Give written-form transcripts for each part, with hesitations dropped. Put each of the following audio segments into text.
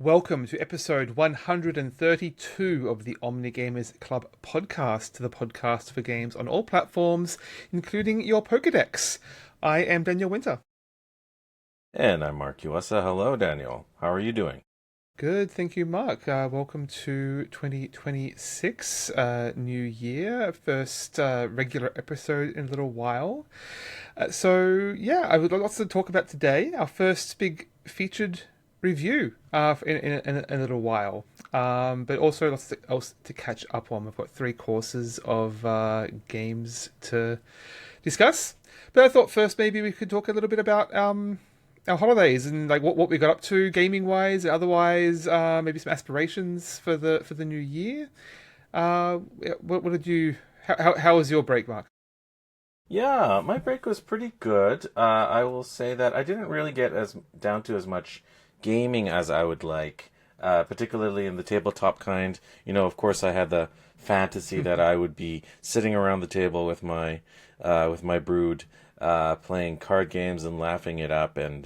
Welcome to episode 132 of the Omnigamers Club podcast, the podcast for games on all platforms, including your Pokedex. I am Daniel Wynter. And I'm Mark USA. Hello, Daniel. How are you doing? Good, thank you, Mark. Welcome to 2026, new year, first regular episode in a little while. I've got lots to talk about today. Our first big featured review in a little while, but also lots else to catch up on. We've got three courses of games to discuss. But I thought first maybe we could talk a little bit about our holidays and like what we got up to gaming wise, otherwise, maybe some aspirations for the new year. What did you? How was your break, Mark? Yeah, my break was pretty good. I will say that I didn't really get as down to as much gaming as I would like, particularly in the tabletop kind. Of course, I had the fantasy that I would be sitting around the table with my brood, playing card games and laughing it up, and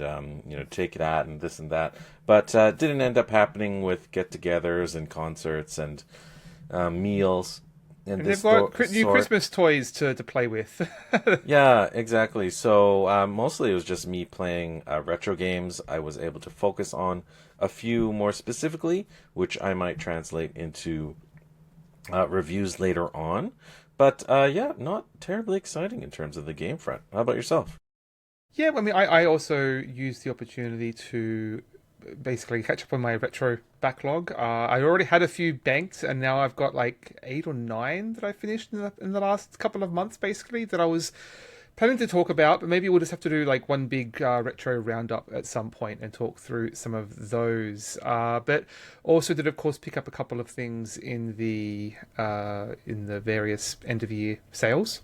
take that and this and that. But didn't end up happening with get-togethers and concerts and meals. And they've got new Christmas toys to play with. Yeah, exactly. So mostly it was just me playing retro games. I was able to focus on a few more specifically, which I might translate into reviews later on. But yeah, not terribly exciting in terms of the game front. How about yourself? Yeah, I mean, I also used the opportunity to basically catch up on my retro backlog. I already had a few banked, and now I've got like 8 or 9 that I finished in the last couple of months, basically, that I was planning to talk about. But maybe we'll just have to do like one big retro roundup at some point and talk through some of those. But also did, of course, pick up a couple of things in the various end of year sales.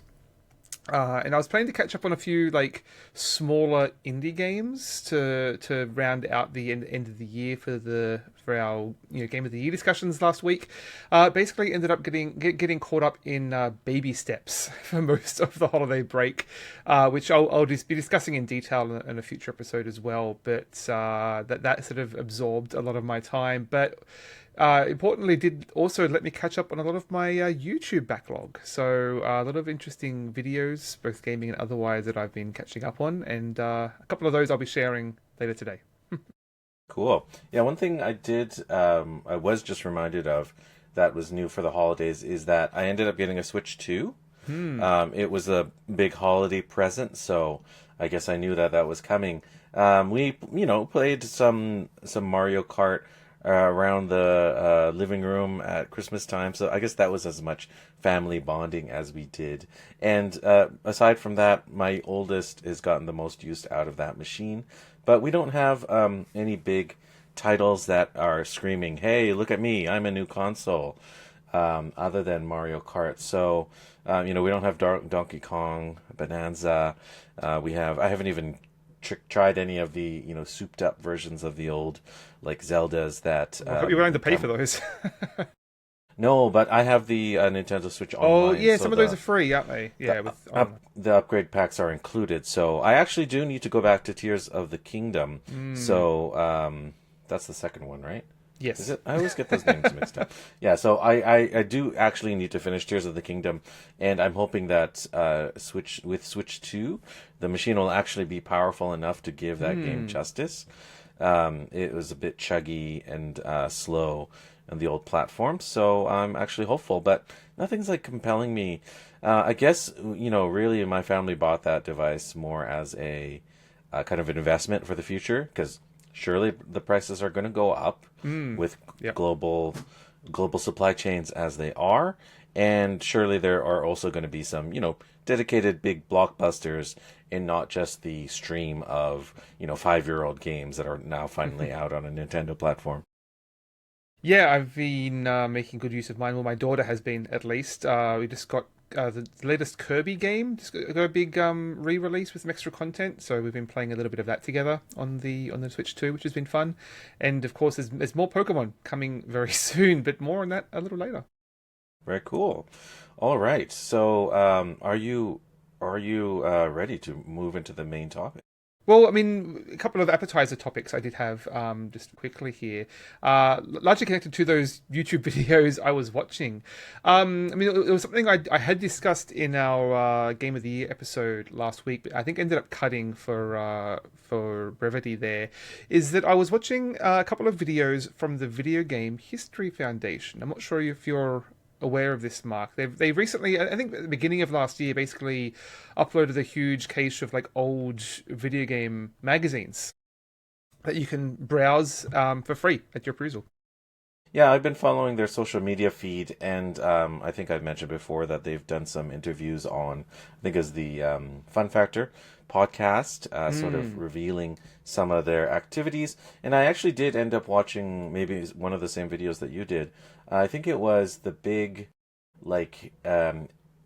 And I was planning to catch up on a few like smaller indie games to round out the end of the year for our game of the year discussions last week. Basically, ended up getting caught up in baby steps for most of the holiday break, which I'll just be discussing in detail in a future episode as well. But that sort of absorbed a lot of my time, but. Importantly, did also let me catch up on a lot of my YouTube backlog. So a lot of interesting videos, both gaming and otherwise, that I've been catching up on, and a couple of those I'll be sharing later today. Cool. Yeah, one thing I was just reminded of that was new for the holidays is that I ended up getting a Switch 2. It was a big holiday present, so I guess I knew that was coming. We, played some Mario Kart around the living room at Christmas time. So I guess that was as much family bonding as we did. And aside from that, my oldest has gotten the most use out of that machine. But we don't have any big titles that are screaming, "Hey, look at me! I'm a new console." Other than Mario Kart. So we don't have Donkey Kong, Bonanza. I haven't even tried any of the souped up versions of the old like Zeldas that I hope you're willing to pay for those. no, but I have the Nintendo Switch Oh Online. yeah, So some of those are free, aren't they? Yeah, the upgrade packs are included. So I actually do need to go back to Tears of the Kingdom. So that's the second one, right? Yes. Is it? I always get those names mixed up. Yeah, so I do actually need to finish Tears of the Kingdom, and I'm hoping that Switch 2, the machine will actually be powerful enough to give that game justice. It was a bit chuggy and slow on the old platform, so I'm actually hopeful, but nothing's like compelling me. I guess, really my family bought that device more as a kind of an investment for the future, because surely the prices are going to go up with Yep. global supply chains as they are, and surely there are also going to be some dedicated big blockbusters and not just the stream of 5-year-old games that are now finally out on a Nintendo platform. Yeah, I've been making good use of mine. Well, my daughter has been, at least. We just got the latest Kirby game. Just got a big re-release with some extra content. So we've been playing a little bit of that together on the Switch 2, which has been fun. And of course, there's more Pokemon coming very soon, but more on that a little later. Very cool. All right. So, are you ready to move into the main topic? Well, I mean, a couple of appetizer topics I did have just quickly here, largely connected to those YouTube videos I was watching. I mean, it was something I had discussed in our Game of the Year episode last week, but I think ended up cutting for brevity. There is that I was watching a couple of videos from the Video Game History Foundation. I'm not sure if you're aware of this, Mark. They recently, I think at the beginning of last year, basically uploaded a huge cache of like old video game magazines that you can browse for free at your perusal. Yeah, I've been following their social media feed, and I think I've mentioned before that they've done some interviews on, I think it's the Fun Factor podcast, sort of revealing some of their activities. And I actually did end up watching maybe one of the same videos that you did. I think it was the big, like,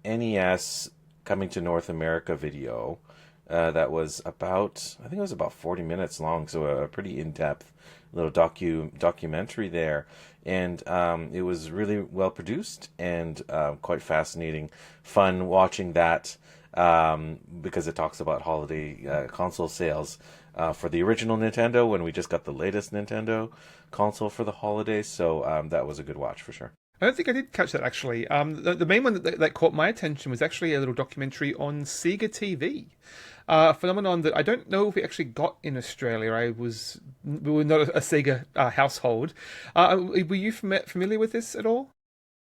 NES coming to North America video that was about, I think it was about 40 minutes long, so a pretty in-depth little documentary there. And it was really well produced and quite fascinating, fun watching that because it talks about holiday console sales for the original Nintendo when we just got the latest Nintendo console for the holidays. So that was a good watch for sure. I don't think I did catch that actually. The main one that caught my attention was actually a little documentary on Sega TV. A phenomenon that I don't know if we actually got in Australia. We were not a Sega household. Were you familiar with this at all?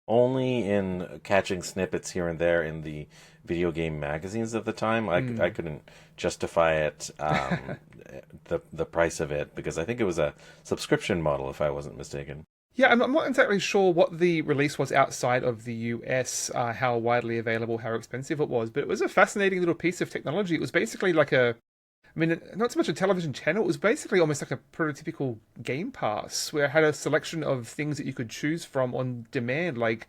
Only in catching snippets here and there in the video game magazines of the time. I couldn't justify it, the price of it, because I think it was a subscription model, if I wasn't mistaken. Yeah, I'm not exactly sure what the release was outside of the US, how widely available, how expensive it was, but it was a fascinating little piece of technology. It was basically like I mean, not so much a television channel, it was basically almost like a prototypical Game Pass, where it had a selection of things that you could choose from on demand, like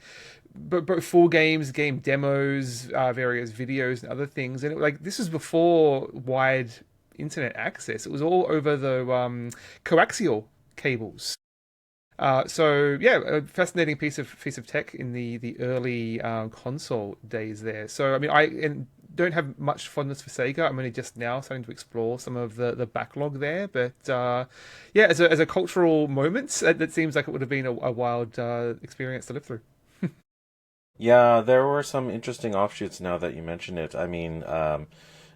both full games, game demos, various videos and other things. And this was before wide internet access. It was all over the coaxial cables. So yeah, a fascinating piece of tech in the early console days there. So I mean, don't have much fondness for Sega. I'm only just now starting to explore some of the backlog there. But yeah, as a cultural moment, that seems like it would have been a wild experience to live through. Yeah, there were some interesting offshoots now that you mention it. I mean,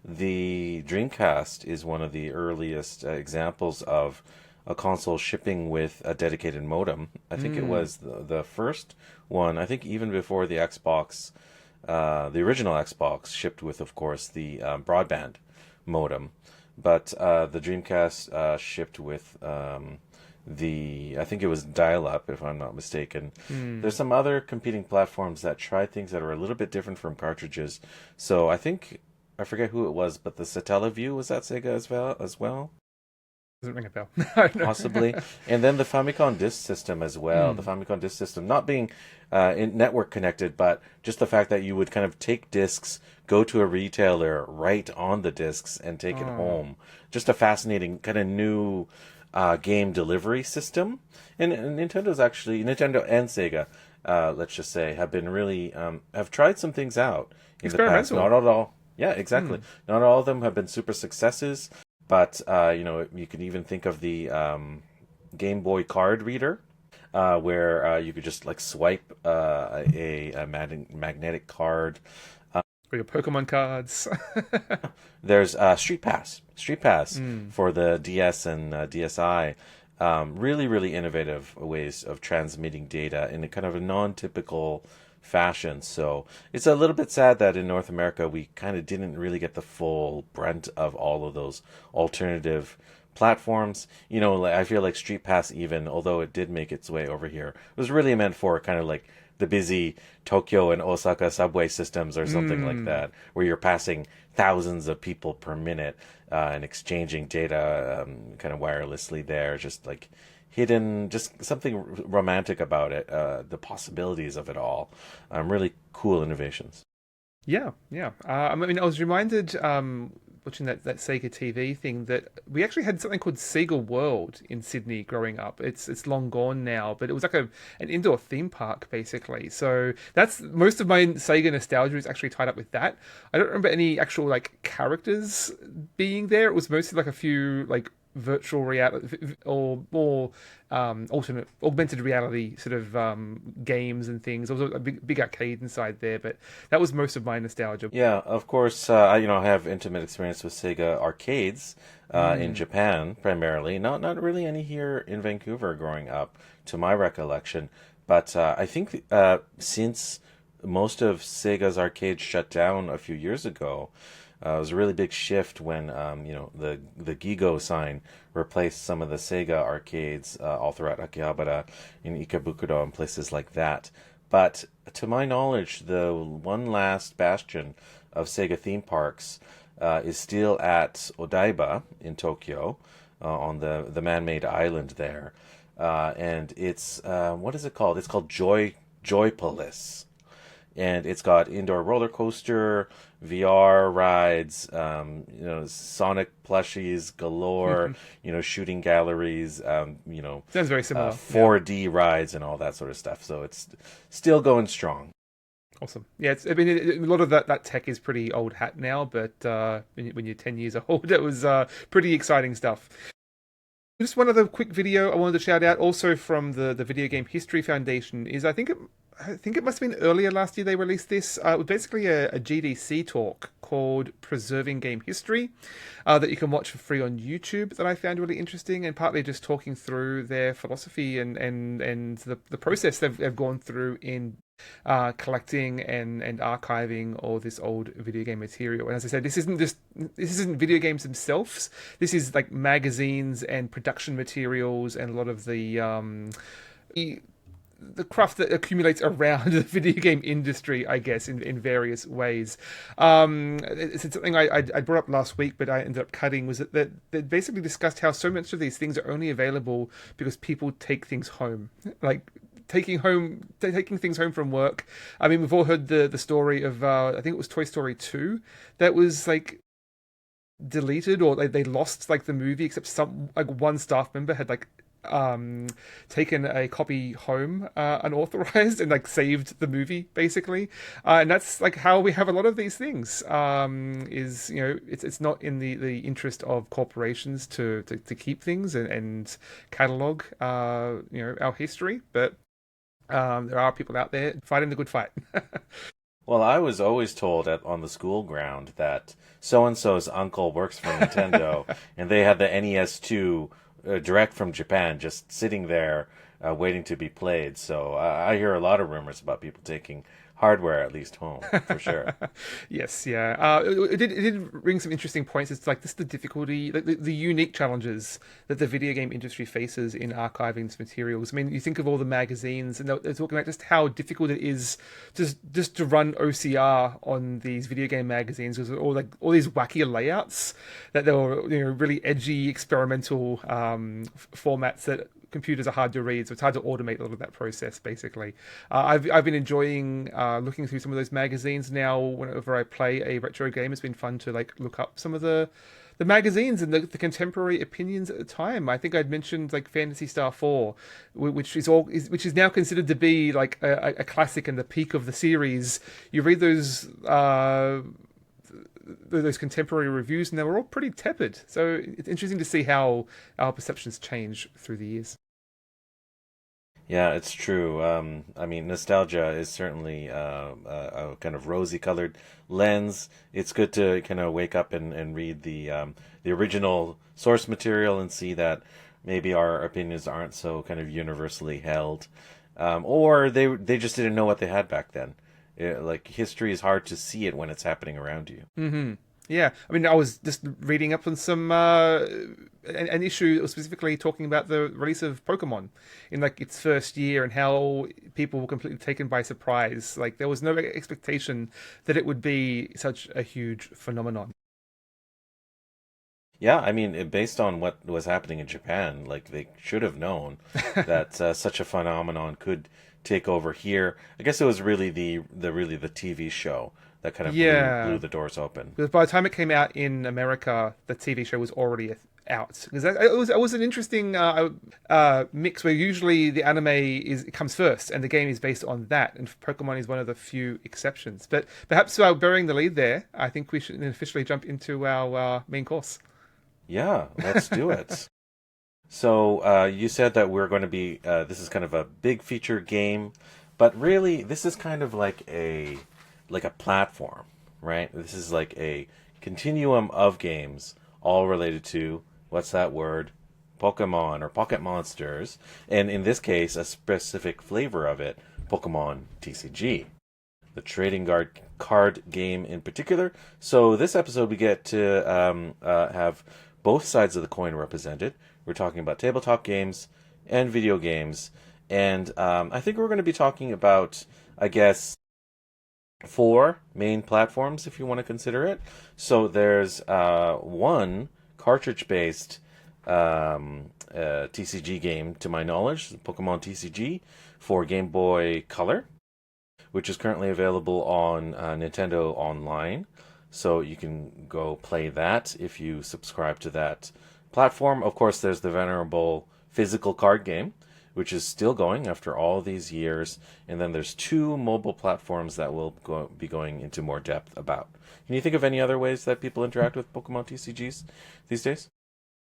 the Dreamcast is one of the earliest examples of a console shipping with a dedicated modem. I think it was the first one. I think even before the Xbox, the original Xbox shipped with, of course, the broadband modem. But the Dreamcast shipped with I think it was dial-up, if I'm not mistaken. There's some other competing platforms that try things that are a little bit different from cartridges. So I forget who it was, but the Satellaview was at Sega as well. Doesn't ring a bell. No, no. Possibly. And then the Famicom Disk System as well. The Famicom Disk System not being network connected, but just the fact that you would kind of take discs, go to a retailer, write on the discs, and take it home. Just a fascinating kind of new game delivery system. And Nintendo and Sega, let's just say, have been really have tried some things out in the past. Not at all. Yeah, exactly. Not all of them have been super successes. But, you can even think of the Game Boy card reader, where you could just like swipe a magnetic card. Or your Pokemon cards. There's Street Pass for the DS and DSi. Really, really innovative ways of transmitting data in a kind of a non-typical fashion. So it's a little bit sad that in North America we kind of didn't really get the full brunt of all of those alternative platforms. I feel like Street Pass, even although it did make its way over here, was really meant for kind of like the busy Tokyo and Osaka subway systems or something like that, where you're passing thousands of people per minute and exchanging data kind of wirelessly there, just like hidden, just something romantic about it, the possibilities of it all. Really cool innovations. Yeah, yeah. I mean, I was reminded watching that Sega TV thing that we actually had something called Sega World in Sydney growing up. It's long gone now, but it was like an indoor theme park basically. So that's most of my Sega nostalgia is actually tied up with that. I don't remember any actual like characters being there. It was mostly like a few like virtual reality or more alternate augmented reality sort of games and things. There was a big arcade inside there, but that was most of my nostalgia. Yeah, of course. I have intimate experience with Sega arcades in Japan, primarily. Not really any here in Vancouver growing up, to my recollection. But I think since most of Sega's arcades shut down a few years ago, it was a really big shift when the Gigo sign replaced some of the Sega arcades all throughout Akihabara, in Ikebukuro, and places like that. But to my knowledge, the one last bastion of Sega theme parks is still at Odaiba in Tokyo, on the man-made island there, and it's what is it called? It's called Joypolis, and it's got indoor roller coaster, VR rides, Sonic plushies galore, shooting galleries, Sounds very similar. 4D rides and all that sort of stuff. So it's still going strong. Awesome. Yeah, I mean, a lot of that tech is pretty old hat now, but when you're 10 years old, it was pretty exciting stuff. Just one other quick video I wanted to shout out, also from the Video Game History Foundation, is I think it must have been earlier last year they released this. It was basically a GDC talk called Preserving Game History that you can watch for free on YouTube that I found really interesting, and partly just talking through their philosophy and the process they've gone through in collecting and archiving all this old video game material. And as I said, this isn't video games themselves. This is like magazines and production materials and a lot of the craft that accumulates around the video game industry, I guess, in various ways. It's something I brought up last week, but I ended up cutting, was that they basically discussed how so much of these things are only available because people take things home. Like, taking things home from work. I mean, we've all heard the story of I think it was Toy Story 2 that was like deleted, or they lost like the movie, except one staff member had like taken a copy home unauthorized and like saved the movie basically, and that's like how we have a lot of these things. Is it's not in the interest of corporations to keep things and catalog our history, but there are people out there fighting the good fight. Well, I was always told on the school ground that so-and-so's uncle works for Nintendo, and they had the NES2 direct from Japan just sitting there waiting to be played. So I hear a lot of rumors about people taking hardware at least home, for sure. Yes, yeah. It did bring some interesting points. It's like this the difficulty, the unique challenges that the video game industry faces in archiving these materials. I mean, you think of all the magazines, and they're talking about just how difficult it is just to run OCR on these video game magazines, because all these wacky layouts that they were really edgy experimental formats that computers are hard to read, so it's hard to automate a lot of that process basically. I've been enjoying looking through some of those magazines now. Whenever I play a retro game, it's been fun to like look up some of the magazines and the contemporary opinions at the time. I think I'd mentioned like Phantasy Star 4, which is now considered to be like a classic and the peak of the series. You read those contemporary reviews, and they were all pretty tepid. So it's interesting to see how our perceptions change through the years. Yeah, it's true. I mean, nostalgia is certainly a kind of rosy-colored lens. It's good to kind of wake up and read the original source material and see that maybe our opinions aren't so kind of universally held, or they just didn't know what they had back then. Like, history is hard to see it when it's happening around you. Mm-hmm. Yeah, I mean, I was just reading up on some an issue that was specifically talking about the release of Pokemon in like its first year and how people were completely taken by surprise. Like, there was no expectation that it would be such a huge phenomenon. Yeah, I mean, based on what was happening in Japan, like they should have known that such a phenomenon could take over here. I guess it was really the TV show that kind of blew Yeah. the doors open. Because by the time it came out in America, the TV show was already out. Because it was an interesting mix where usually the anime it comes first, and the game is based on that. And Pokemon is one of the few exceptions. But perhaps burying the lead there, I think we should officially jump into our main course. Yeah, let's do it. So you said that we're going to be. This is kind of a big feature game, but really, this is kind of like a platform, right? This is like a continuum of games, all related to what's that word? Pokemon or Pocket Monsters, and in this case, a specific flavor of it, Pokemon TCG, the trading card game in particular. So this episode, we get to have both sides of the coin represented. We're talking about tabletop games and video games, and I think we're going to be talking about, I guess, four main platforms, if you want to consider it. So there's one cartridge-based TCG game, to my knowledge, Pokemon TCG for Game Boy Color, which is currently available on Nintendo Online. So you can go play that if you subscribe to that platform. Of course, there's the venerable physical card game, which is still going after all these years. And then there's two mobile platforms that we'll be going into more depth about. Can you think of any other ways that people interact with Pokemon TCGs these days?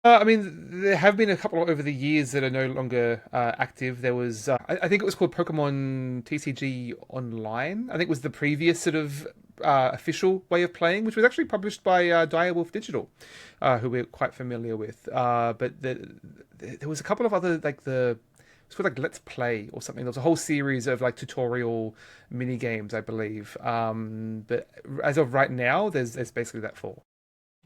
I mean, there have been a couple over the years that are no longer active. There was, I think it was called Pokemon TCG Online. I think it was the previous sort of official way of playing, which was actually published by Direwolf Digital, who we're quite familiar with. But there was a couple of other, like it's called like Let's Play or something. There was a whole series of like tutorial mini games, I believe. But as of right now, there's basically that four.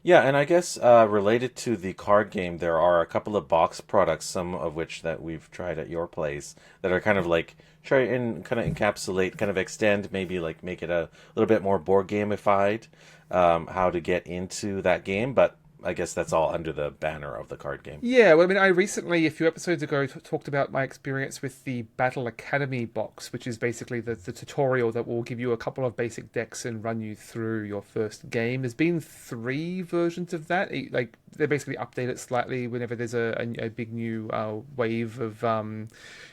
Yeah, and I guess related to the card game, there are a couple of box products, some of which that we've tried at your place, that are kind of like try and kind of encapsulate, kind of extend, maybe like make it a little bit more board gamified, how to get into that game. But I guess that's all under the banner of the card game. Yeah, well, I mean, I recently, a few episodes ago, talked about my experience with the Battle Academy box, which is basically the tutorial that will give you a couple of basic decks and run you through your first game. There's been three versions of that. Like, they basically update it slightly whenever there's a big new wave of,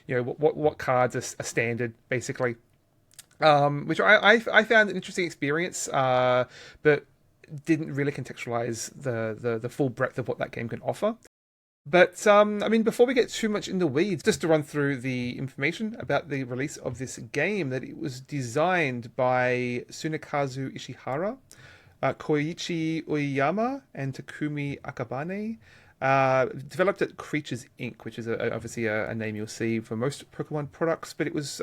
what cards are standard, basically. Which I found an interesting experience, but didn't really contextualize the full breadth of what that game can offer. But I mean, before we get too much in the weeds, just to run through the information about the release of this game, that it was designed by Tsunekazu Ishihara, Koichi Ueyama, and Takumi Akabane. Developed at Creatures Inc., which is obviously a name you'll see for most Pokemon products, but it was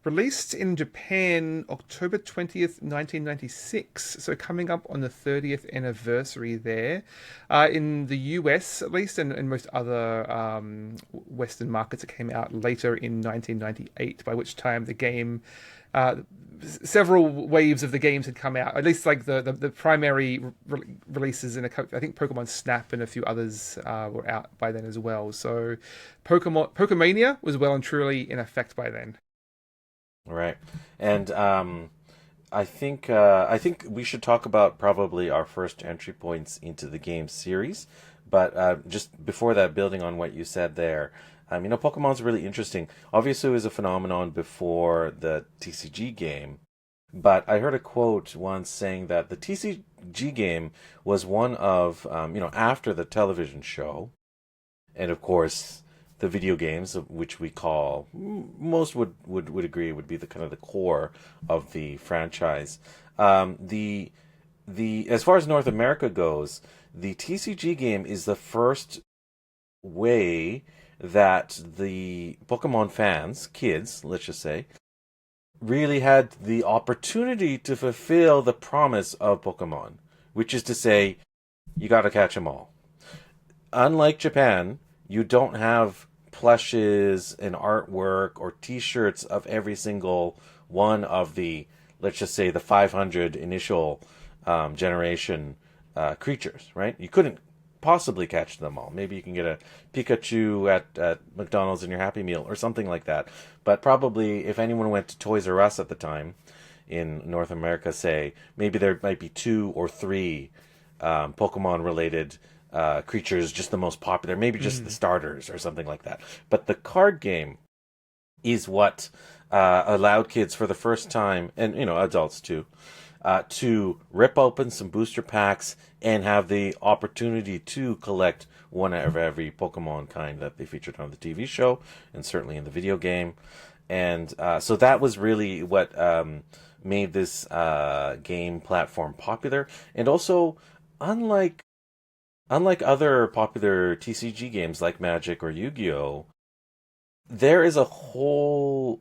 released in Japan October 20th, 1996, so coming up on the 30th anniversary there. In the US, at least, and most other Western markets, it came out later in 1998, by which time the game several waves of the games had come out. At least like the primary releases, and I think Pokemon Snap and a few others were out by then as well. So Pokemania was well and truly in effect by then. Right, and I think we should talk about probably our first entry points into the game series. But just before that, building on what you said there. Pokemon's really interesting. Obviously, it was a phenomenon before the TCG game, but I heard a quote once saying that the TCG game was one of, after the television show, and of course, the video games, which we call, most would agree would be the kind of the core of the franchise. The as far as North America goes, the TCG game is the first way that the Pokemon fans, kids, let's just say, really had the opportunity to fulfill the promise of Pokemon, which is to say, you got to catch them all. Unlike Japan, you don't have plushes and artwork or t-shirts of every single one of the, let's just say, the 500 initial generation creatures, right? You couldn't possibly catch them all. Maybe you can get a Pikachu at McDonald's in your Happy Meal or something like that. But probably if anyone went to Toys R Us at the time, in North America, say, maybe there might be two or three Pokemon related creatures, just the most popular, maybe just the starters or something like that. But the card game is what allowed kids for the first time, and adults too, to rip open some booster packs and have the opportunity to collect one of every Pokemon kind that they featured on the TV show and certainly in the video game. And so that was really what made this game platform popular. And also, unlike other popular TCG games like Magic or Yu-Gi-Oh, there is a whole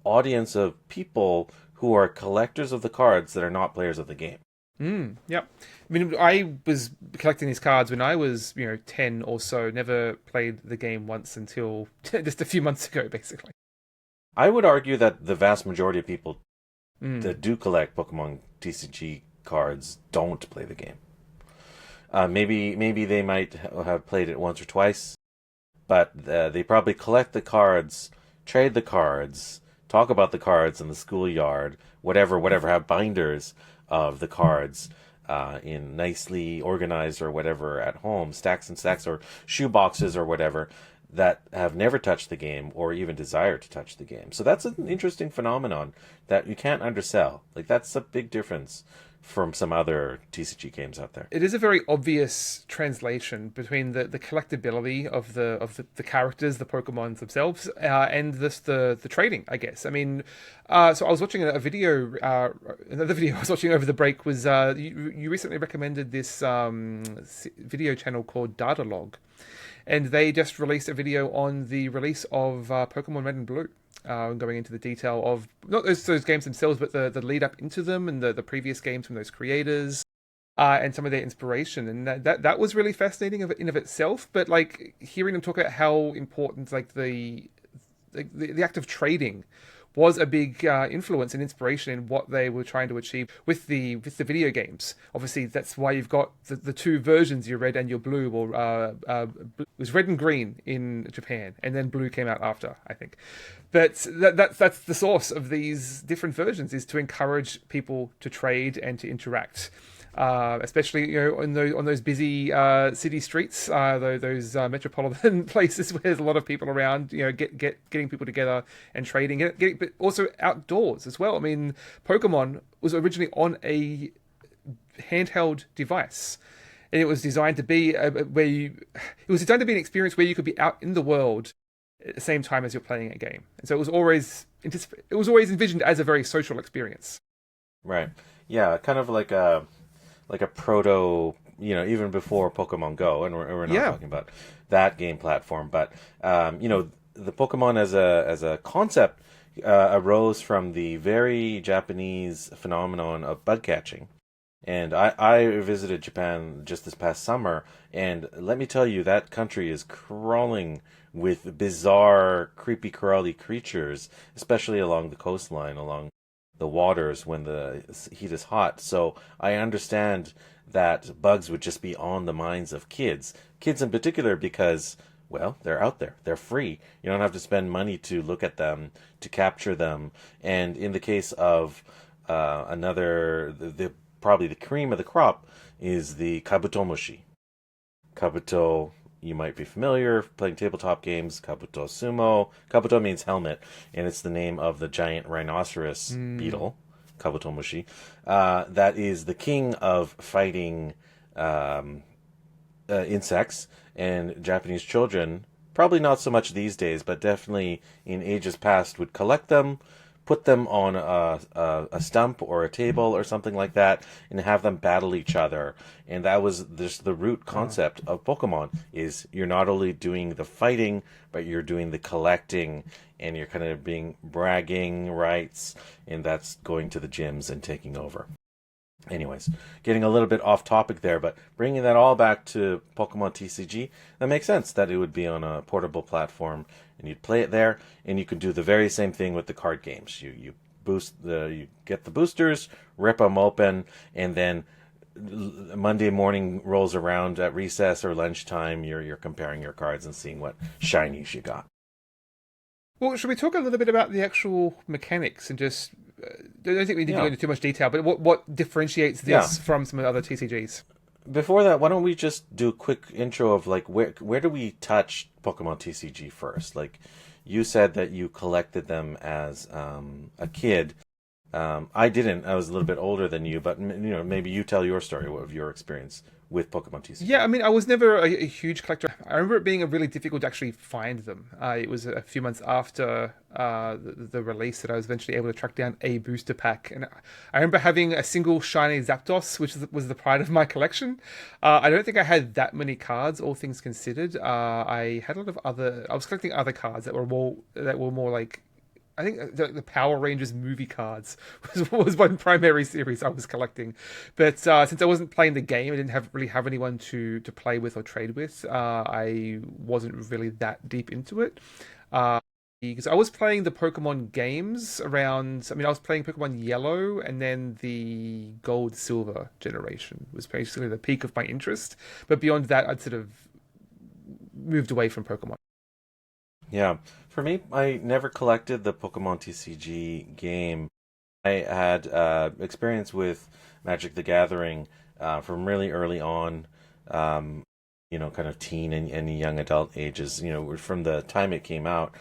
audience of people who are collectors of the cards that are not players of the game. Yep. I mean, I was collecting these cards when I was, 10 or so. Never played the game once until just a few months ago, basically. I would argue that the vast majority of people that do collect Pokemon TCG cards don't play the game. Maybe they might have played it once or twice, but they probably collect the cards, trade the cards, talk about the cards in the schoolyard, whatever, have binders of the cards in nicely organized or whatever at home, stacks and stacks or shoe boxes or whatever, that have never touched the game or even desire to touch the game. So that's an interesting phenomenon that you can't undersell. Like, that's a big difference from some other TCG games out there. It is a very obvious translation between the collectability of the characters, the Pokemon themselves, and the trading, I guess. I mean, so I was watching a video. Another video I was watching over the break was you recently recommended this video channel called Datalog, and they just released a video on the release of Pokemon Red and Blue. Going into the detail of not those games themselves, but the lead up into them and the previous games from those creators, and some of their inspiration, and that was really fascinating in of itself. But like hearing them talk about how important like the act of trading was a big influence and inspiration in what they were trying to achieve with the video games. Obviously, that's why you've got the two versions, your red and your blue, or it was red and green in Japan, and then blue came out after, I think. But that's the source of these different versions, is to encourage people to trade and to interact. Especially on those busy city streets, those metropolitan places where there's a lot of people around. Getting people together and trading, but also outdoors as well. I mean, Pokemon was originally on a handheld device, and it was designed to be it was designed to be an experience where you could be out in the world at the same time as you're playing a game. And so it was always envisioned as a very social experience. Right. Yeah. Kind of like a proto, even before Pokemon Go, and we're not talking about that game platform, but the Pokemon as a concept arose from the very Japanese phenomenon of bug catching. And I visited Japan just this past summer, and let me tell you, that country is crawling with bizarre, creepy, crawly creatures, especially along the coastline, along the waters when the heat is hot. So I understand that bugs would just be on the minds of kids in particular, because, well, they're out there, they're free. You don't have to spend money to look at them, to capture them. And in the case of probably the cream of the crop is the kabutomushi. Kabuto, you might be familiar playing tabletop games. Kabuto sumo. Kabuto means helmet, and it's the name of the giant rhinoceros beetle, kabutomushi. That is the king of fighting insects, and Japanese children, probably not so much these days, but definitely in ages past, would collect them, put them on a stump or a table or something like that, and have them battle each other. And that was just the root concept of Pokemon, is you're not only doing the fighting, but you're doing the collecting, and you're kind of being bragging rights, and that's going to the gyms and taking over. Anyways, getting a little bit off topic there, but bringing that all back to Pokemon TCG, that makes sense that it would be on a portable platform, and you'd play it there, and you could do the very same thing with the card games. You get the boosters, rip them open, and then Monday morning rolls around at recess or lunchtime, you're comparing your cards and seeing what shinies you got. Well, should we talk a little bit about the actual mechanics and just don't think we need to go Yeah, into too much detail, but what differentiates yeah. this from some of the other TCGs? Before that, why don't we just do a quick intro of like where do we touch Pokemon TCG first? Like, you said that you collected them as a kid. I didn't. I was a little bit older than you, but maybe you tell your story of your experience with Pokemon Yeah, I TCG. mean, I was never a huge collector. I remember it being a really difficult to actually find them. It was a few months after the release that I was eventually able to track down a booster pack, and I remember having a single shiny Zapdos, which was the pride of my collection. I don't think I had that many cards, all things considered. I had a lot of other. I was collecting other cards that were more like I think the Power Rangers movie cards was one primary series I was collecting, but since I wasn't playing the game, I didn't really have anyone to play with or trade with. I wasn't really that deep into it. Because I was playing the Pokemon games around. I mean, I was playing Pokemon Yellow, and then the Gold Silver generation was basically the peak of my interest. But beyond that, I'd sort of moved away from Pokemon. Yeah, for me, I never collected the Pokemon TCG game. I had experience with Magic the Gathering from really early on, um, kind of teen and young adult ages, from the time it came out.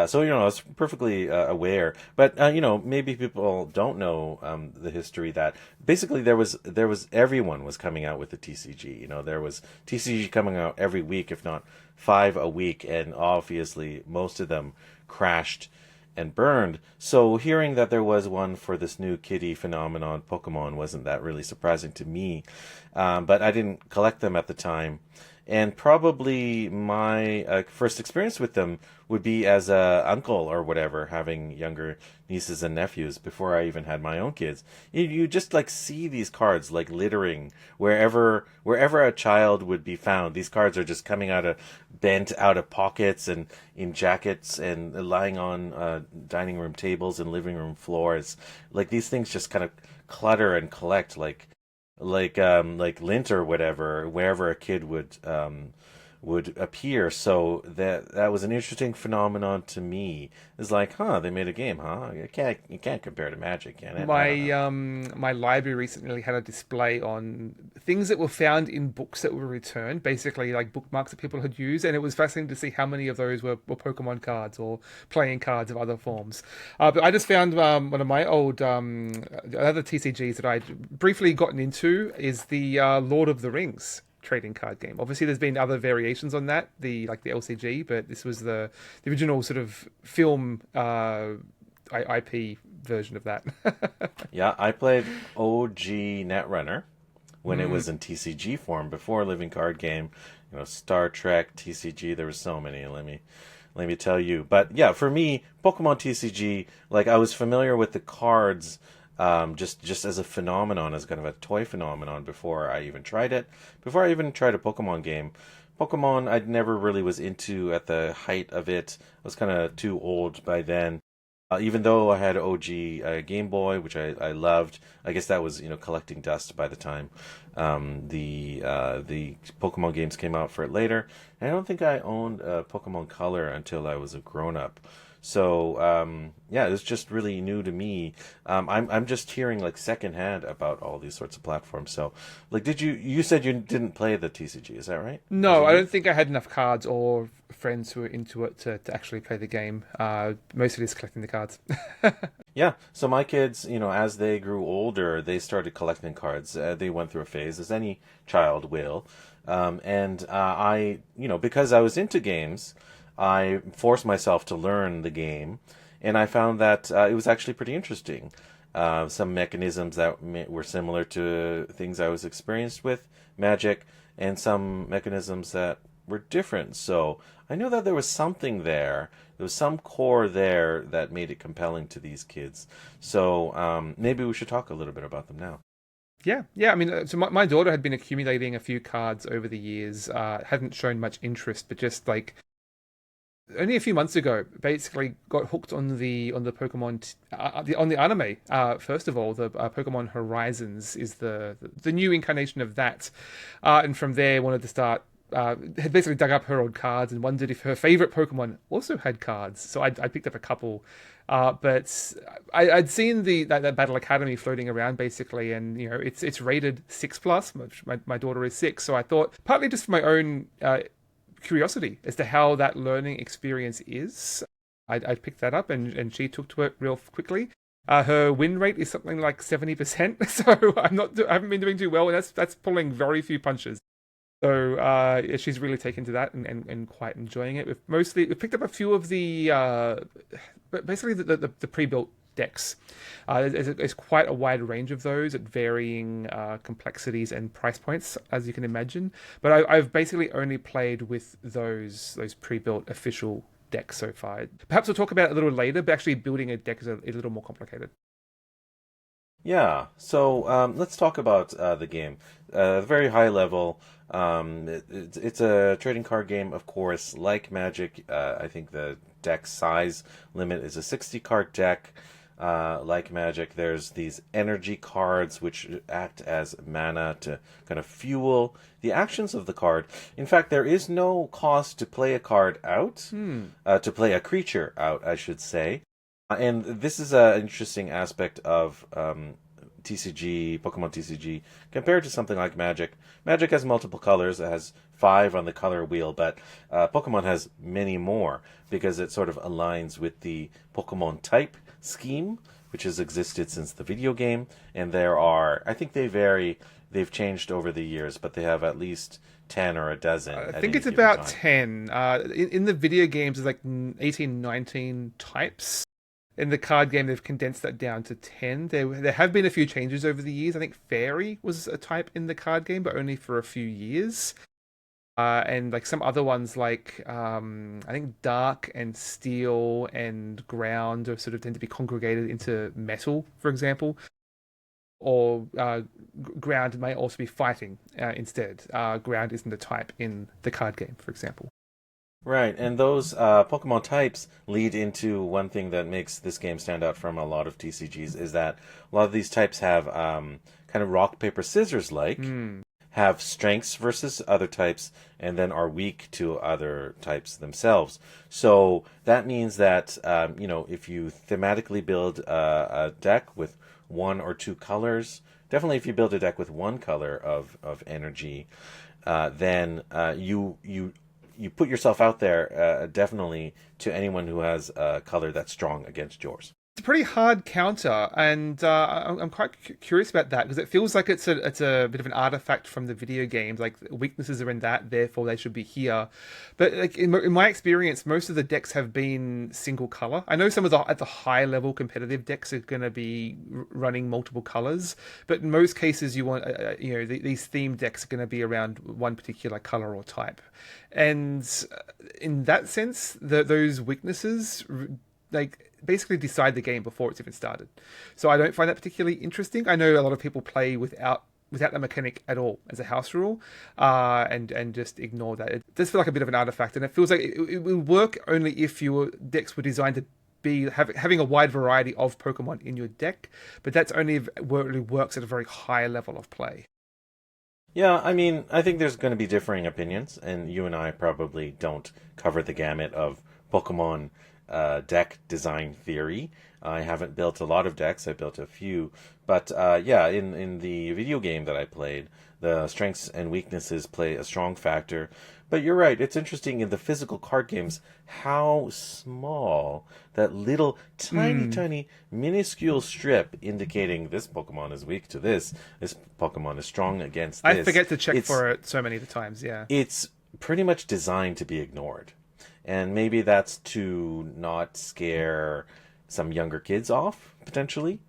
So I was perfectly aware, but maybe people don't know the history that basically there was everyone was coming out with the TCG. There was TCG coming out every week, if not five a week, and obviously most of them crashed and burned. So hearing that there was one for this new kitty phenomenon, Pokemon, wasn't that really surprising to me. But I didn't collect them at the time. And probably my first experience with them would be as a uncle or whatever, having younger nieces and nephews before I even had my own kids. You just like see these cards like littering wherever a child would be found. These cards are just coming bent out of pockets and in jackets and lying on dining room tables and living room floors. Like these things just kind of clutter and collect like lint or whatever, wherever a kid would appear. So that was an interesting phenomenon to me. It's like, huh, they made a game, huh? You can't compare to Magic, can it? I don't My know. my library recently had a display on things that were found in books that were returned, basically like bookmarks that people had used, and it was fascinating to see how many of those were Pokemon cards or playing cards of other forms. But I just found one of my old other TCGs that I'd briefly gotten into is the Lord of the Rings trading card game. Obviously, there's been other variations on that, the LCG, but this was the original sort of film IP version of that. Yeah, I played OG Netrunner when it Mm. was in TCG form before Living Card Game. Star Trek, TCG. There were so many. Let me tell you. But yeah, for me, Pokemon TCG, like I was familiar with the cards, just as a phenomenon, as kind of a toy phenomenon before I even tried it. Before I even tried a Pokemon game. Pokemon, I never really was into at the height of it. I was kind of too old by then. Even though I had OG Game Boy, which I loved, I guess that was collecting dust by the time the Pokemon games came out for it later. And I don't think I owned Pokemon Color until I was a grown up. So yeah, it was just really new to me. I'm just hearing like secondhand about all these sorts of platforms. So like, you said you didn't play the TCG? Is that right? Was No, it I you? don't think I had enough cards or friends who were into it to actually play the game. Mostly just collecting the cards. Yeah, so my kids, as they grew older, they started collecting cards. They went through a phase, as any child will. And because I was into games, I forced myself to learn the game, and I found that it was actually pretty interesting. Some mechanisms that were similar to things I was experienced with Magic, and some mechanisms that were different. So I knew that there was something there. There was some core there that made it compelling to these kids. So maybe we should talk a little bit about them now. Yeah, yeah. I mean, so my daughter had been accumulating a few cards over the years. Hadn't shown much interest, but just like only a few months ago, basically got hooked on the Pokemon on the anime. First of all, the Pokemon Horizons is the new incarnation of that, and from there wanted to start. had basically dug up her old cards and wondered if her favorite Pokemon also had cards. So I picked up a couple. But I'd seen that Battle Academy floating around basically, and it's rated 6+. My daughter is 6, so I thought partly just for my own curiosity as to how that learning experience is, I picked that up, and she took to it real quickly. Her win rate is something like 70%, so I haven't been doing too well, and that's pulling very few punches. So she's really taken to that and quite enjoying it. We've picked up a few of the basically the pre-built decks. There's quite a wide range of those at varying complexities and price points, as you can imagine. But I've basically only played with those pre-built official decks so far. Perhaps we'll talk about it a little later, but actually building a deck is a little more complicated. Yeah, so let's talk about the game. Very high level. It's a trading card game, of course, like Magic. I think the deck size limit is a 60 card deck. Like Magic, there's these energy cards which act as mana to kind of fuel the actions of the card. In fact, there is no cost to play a card out, to play a creature out, I should say. And this is an interesting aspect of TCG, Pokemon TCG, compared to something like Magic. Magic has multiple colors. It has 5 on the color wheel, but Pokemon has many more because it sort of aligns with the Pokemon type scheme, which has existed since the video game. And there are, I think they vary. They've changed over the years, but they have at least 10 or a dozen. I think it's about 10. In the video games, there's like 18, 19 types. In the card game, they've condensed that down to 10. There have been a few changes over the years. I think Fairy was a type in the card game, but only for a few years. And like some other ones, like I think Dark and Steel and Ground are sort of tend to be congregated into Metal, for example. Or Ground may also be fighting instead. Ground isn't a type in the card game, for example. Right, and those Pokemon types lead into one thing that makes this game stand out from a lot of TCGs, is that a lot of these types have kind of rock, paper, scissors like, have strengths versus other types, and then are weak to other types themselves. So that means that, if you thematically build a deck with 1 or 2 colors, definitely if you build a deck with 1 color of energy, then you put yourself out there, definitely, to anyone who has a color that's strong against yours. It's a pretty hard counter, and I'm quite curious about that because it feels like it's a bit of an artifact from the video games. Like weaknesses are in that, therefore they should be here. But like in my experience, most of the decks have been single color. I know some of the at the high level competitive decks are going to be running multiple colors, but in most cases you want these theme decks are going to be around one particular color or type, and in that sense, those weaknesses basically decide the game before it's even started. So I don't find that particularly interesting. I know a lot of people play without that mechanic at all as a house rule, and just ignore that. It does feel like a bit of an artifact, and it feels like it will work only if your decks were designed to be having a wide variety of Pokemon in your deck, but that's only if it really works at a very high level of play. Yeah, I mean, I think there's going to be differing opinions, and you and I probably don't cover the gamut of Pokemon deck design theory. I haven't built a lot of decks. I built a few, but in the video game that I played, the strengths and weaknesses play a strong factor. But you're right. It's interesting in the physical card games how small that little tiny minuscule strip indicating this Pokemon is weak to this Pokemon is strong against this. I forget to check for it so many times. Yeah, it's pretty much designed to be ignored. And maybe that's to not scare some younger kids off, potentially.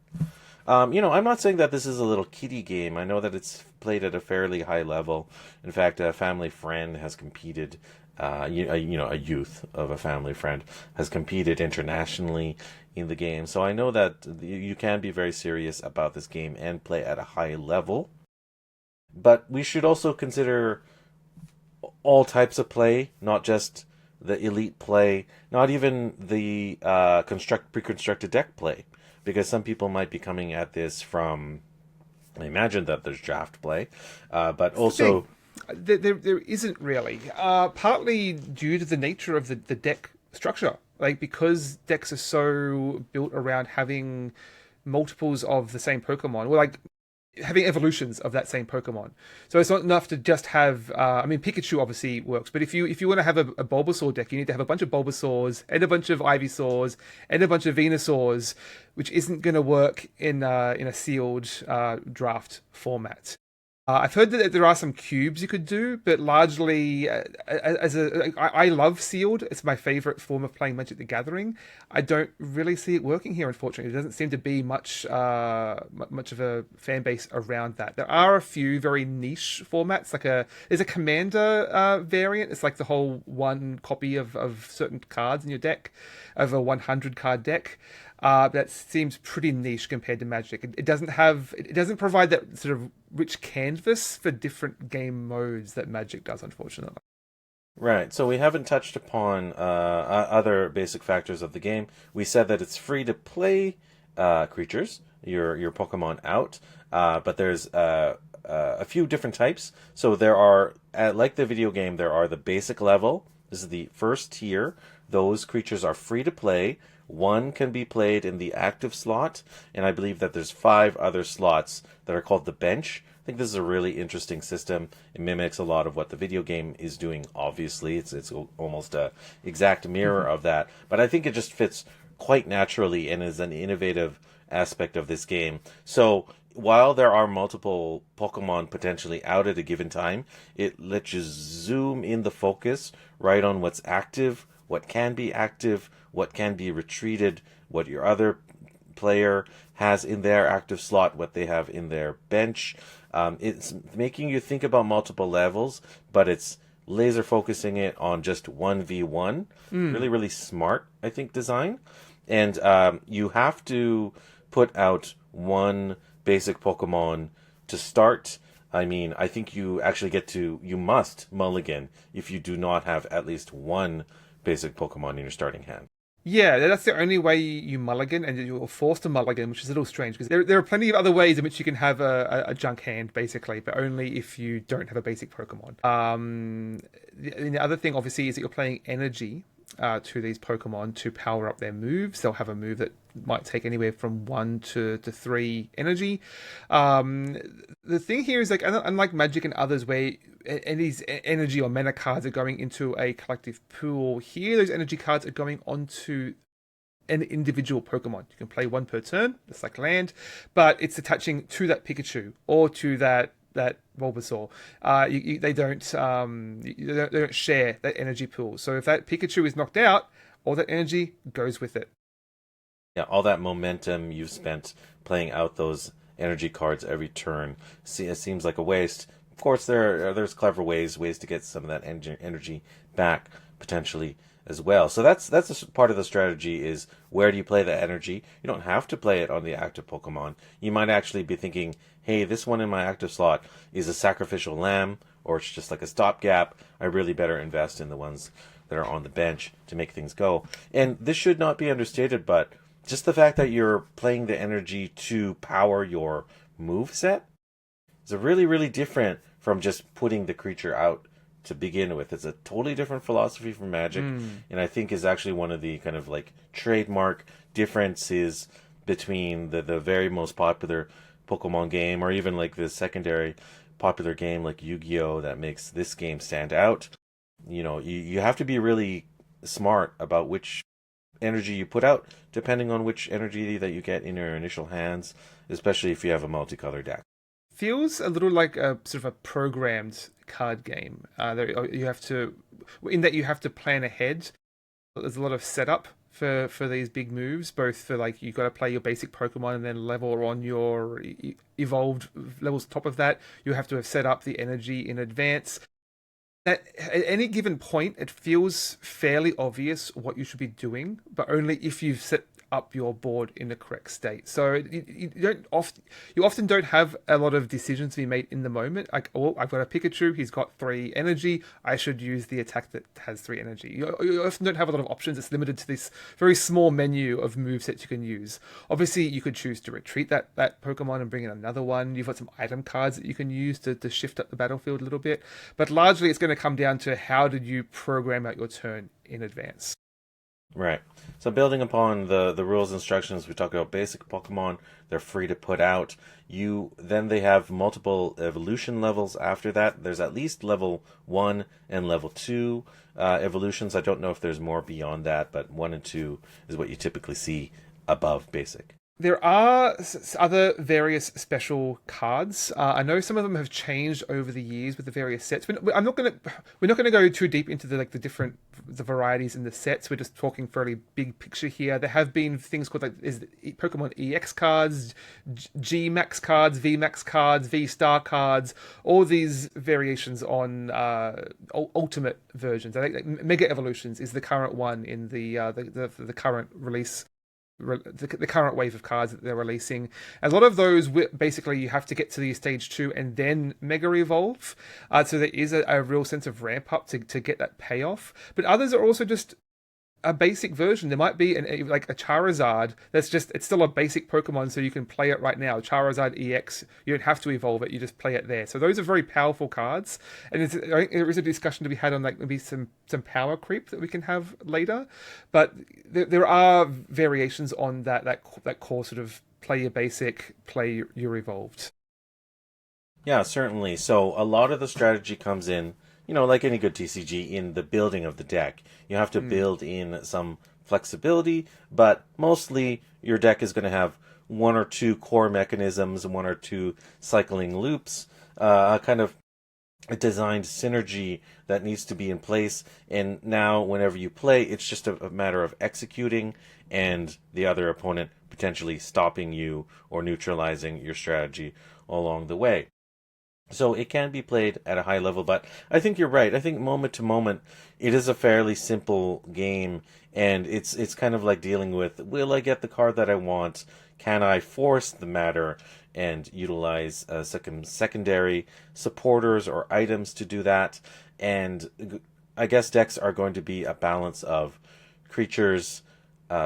I'm not saying that this is a little kiddie game. I know that it's played at a fairly high level. In fact, a family friend has competed, a youth of a family friend has competed internationally in the game. So I know that you can be very serious about this game and play at a high level. But we should also consider all types of play, not just the elite play, not even the pre-constructed deck play, because some people might be coming at this from, I imagine that there's draft play, but also There isn't really. Partly due to the nature of the deck structure. Like, because decks are so built around having multiples of the same Pokemon, or like having evolutions of that same Pokemon. So it's not enough to just have. I mean, Pikachu obviously works, but if you want to have a Bulbasaur deck, you need to have a bunch of Bulbasaurs and a bunch of Ivysaurs and a bunch of Venusaurs, which isn't going to work in a sealed draft format. I've heard that there are some cubes you could do, but largely, I love sealed. It's my favorite form of playing Magic the Gathering. I don't really see it working here, unfortunately. There doesn't seem to be much of a fan base around that. There are a few very niche formats, there's a Commander variant. It's like the whole one copy of certain cards in your deck, of a 100 card deck. That seems pretty niche compared to Magic. It doesn't provide that sort of rich canvas for different game modes that Magic does, unfortunately. Right. So we haven't touched upon other basic factors of the game. We said that it's free to play creatures, your Pokemon out, but there's a few different types. So there are, like the video game, there are the basic level. This is the first tier. Those creatures are free to play. One can be played in the active slot, and I believe that there's 5 other slots that are called the bench. I think this is a really interesting system. It mimics a lot of what the video game is doing. Obviously, it's almost a exact mirror of that, but I think it just fits quite naturally and is an innovative aspect of this game. So while there are multiple Pokemon potentially out at a given time, it lets you zoom in the focus right on what's active, what can be active, what can be retreated, what your other player has in their active slot, what they have in their bench. It's making you think about multiple levels, but it's laser focusing it on just 1v1. Really, really smart, I think, design. And you have to put out one basic Pokemon to start. I mean, I think you must mulligan if you do not have at least one basic Pokemon in your starting hand. Yeah, that's the only way you mulligan, and you're forced to mulligan, which is a little strange because there are plenty of other ways in which you can have a junk hand, basically, but only if you don't have a basic Pokemon. The other thing, obviously, is that you're playing energy to these Pokemon to power up their moves. They'll have a move that might take anywhere from 1 to 3 energy. The thing here is, like, unlike Magic and others where these energy or mana cards are going into a collective pool, here those energy cards are going onto an individual Pokemon. You can play one per turn, it's like land, but it's attaching to that Pikachu or to that Bulbasaur. They don't share that energy pool. So if that Pikachu is knocked out, all that energy goes with it. Yeah, all that momentum you've spent playing out those energy cards every turn, it seems like a waste. Of course, there's clever ways to get some of that energy back potentially as well. So that's a part of the strategy is where do you play that energy? You don't have to play it on the active Pokemon. You might actually be thinking, hey, this one in my active slot is a sacrificial lamb, or it's just like a stopgap. I really better invest in the ones that are on the bench to make things go. And this should not be understated, but just the fact that you're playing the energy to power your move set is a really, really different from just putting the creature out to begin with. It's a totally different philosophy from Magic, and I think is actually one of the kind of like trademark differences between the very most popular Pokemon game, or even like the secondary popular game like Yu-Gi-Oh! That makes this game stand out. You know, you have to be really smart about which energy you put out, depending on which energy that you get in your initial hands, especially if you have a multicolor deck. Feels a little like a sort of a programmed card game. You have to, in that you have to plan ahead. There's a lot of setup for these big moves, both for like you've got to play your basic Pokemon and then level on your evolved levels. Top of that, you have to have set up the energy in advance. At any given point, it feels fairly obvious what you should be doing, but only if you've set up your board in the correct state. So you often don't have a lot of decisions to be made in the moment. Like, oh, I've got a Pikachu, he's got 3 energy, I should use the attack that has 3 energy. You often don't have a lot of options. It's limited to this very small menu of movesets you can use. Obviously, you could choose to retreat that Pokemon and bring in another one. You've got some item cards that you can use to shift up the battlefield a little bit. But largely, it's going to come down to how did you program out your turn in advance. Right. So building upon the rules instructions, we talk about basic Pokemon. They're free to put out. They have multiple evolution levels after that. There's at least level 1 and level 2 evolutions. I don't know if there's more beyond that, but 1 and 2 is what you typically see above basic. There are other various special cards. I know some of them have changed over the years with the various sets. We're not going to go too deep into the varieties in the sets. We're just talking fairly big picture here. There have been things called Pokemon EX cards, G Max cards, V Max cards, V Star cards. All these variations on ultimate versions. I think Mega Evolutions is the current one in the current release. The current wave of cards that they're releasing. A lot of those, basically, you have to get to the stage 2 and then Mega Evolve. So there is a real sense of ramp up to get that payoff. But others are also just a basic version. There might be like a Charizard it's still a basic Pokemon, so you can play it right now. Charizard EX, you don't have to evolve it, you just play it there. So those are very powerful cards, and I think there is a discussion to be had on like maybe some power creep that we can have later. But there are variations on that core sort of play your basic, play your evolved. Yeah, certainly. So a lot of the strategy comes in, like any good TCG, in the building of the deck. You have to build in some flexibility, but mostly your deck is going to have 1 or 2 core mechanisms, 1 or 2 cycling loops, kind of a designed synergy that needs to be in place. And now, whenever you play, it's just a matter of executing and the other opponent potentially stopping you or neutralizing your strategy along the way. So it can be played at a high level, but I think you're right. I think moment to moment, it is a fairly simple game, and it's kind of like dealing with, will I get the card that I want? Can I force the matter and utilize secondary supporters or items to do that? And I guess decks are going to be a balance of creatures,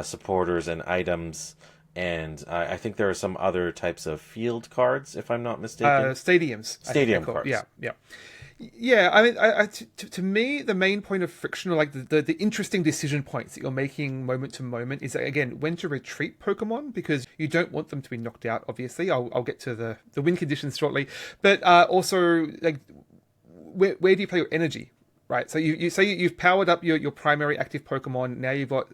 supporters, and items. And I think there are some other types of field cards, if I'm not mistaken. Stadiums. Stadium cards. Yeah. I mean, to me, the main point of friction, or like the interesting decision points that you're making moment to moment, is again when to retreat Pokemon, because you don't want them to be knocked out. Obviously, I'll get to the win conditions shortly, but also like where do you play your energy? Right, so you say you've powered up your primary active Pokemon. Now you've got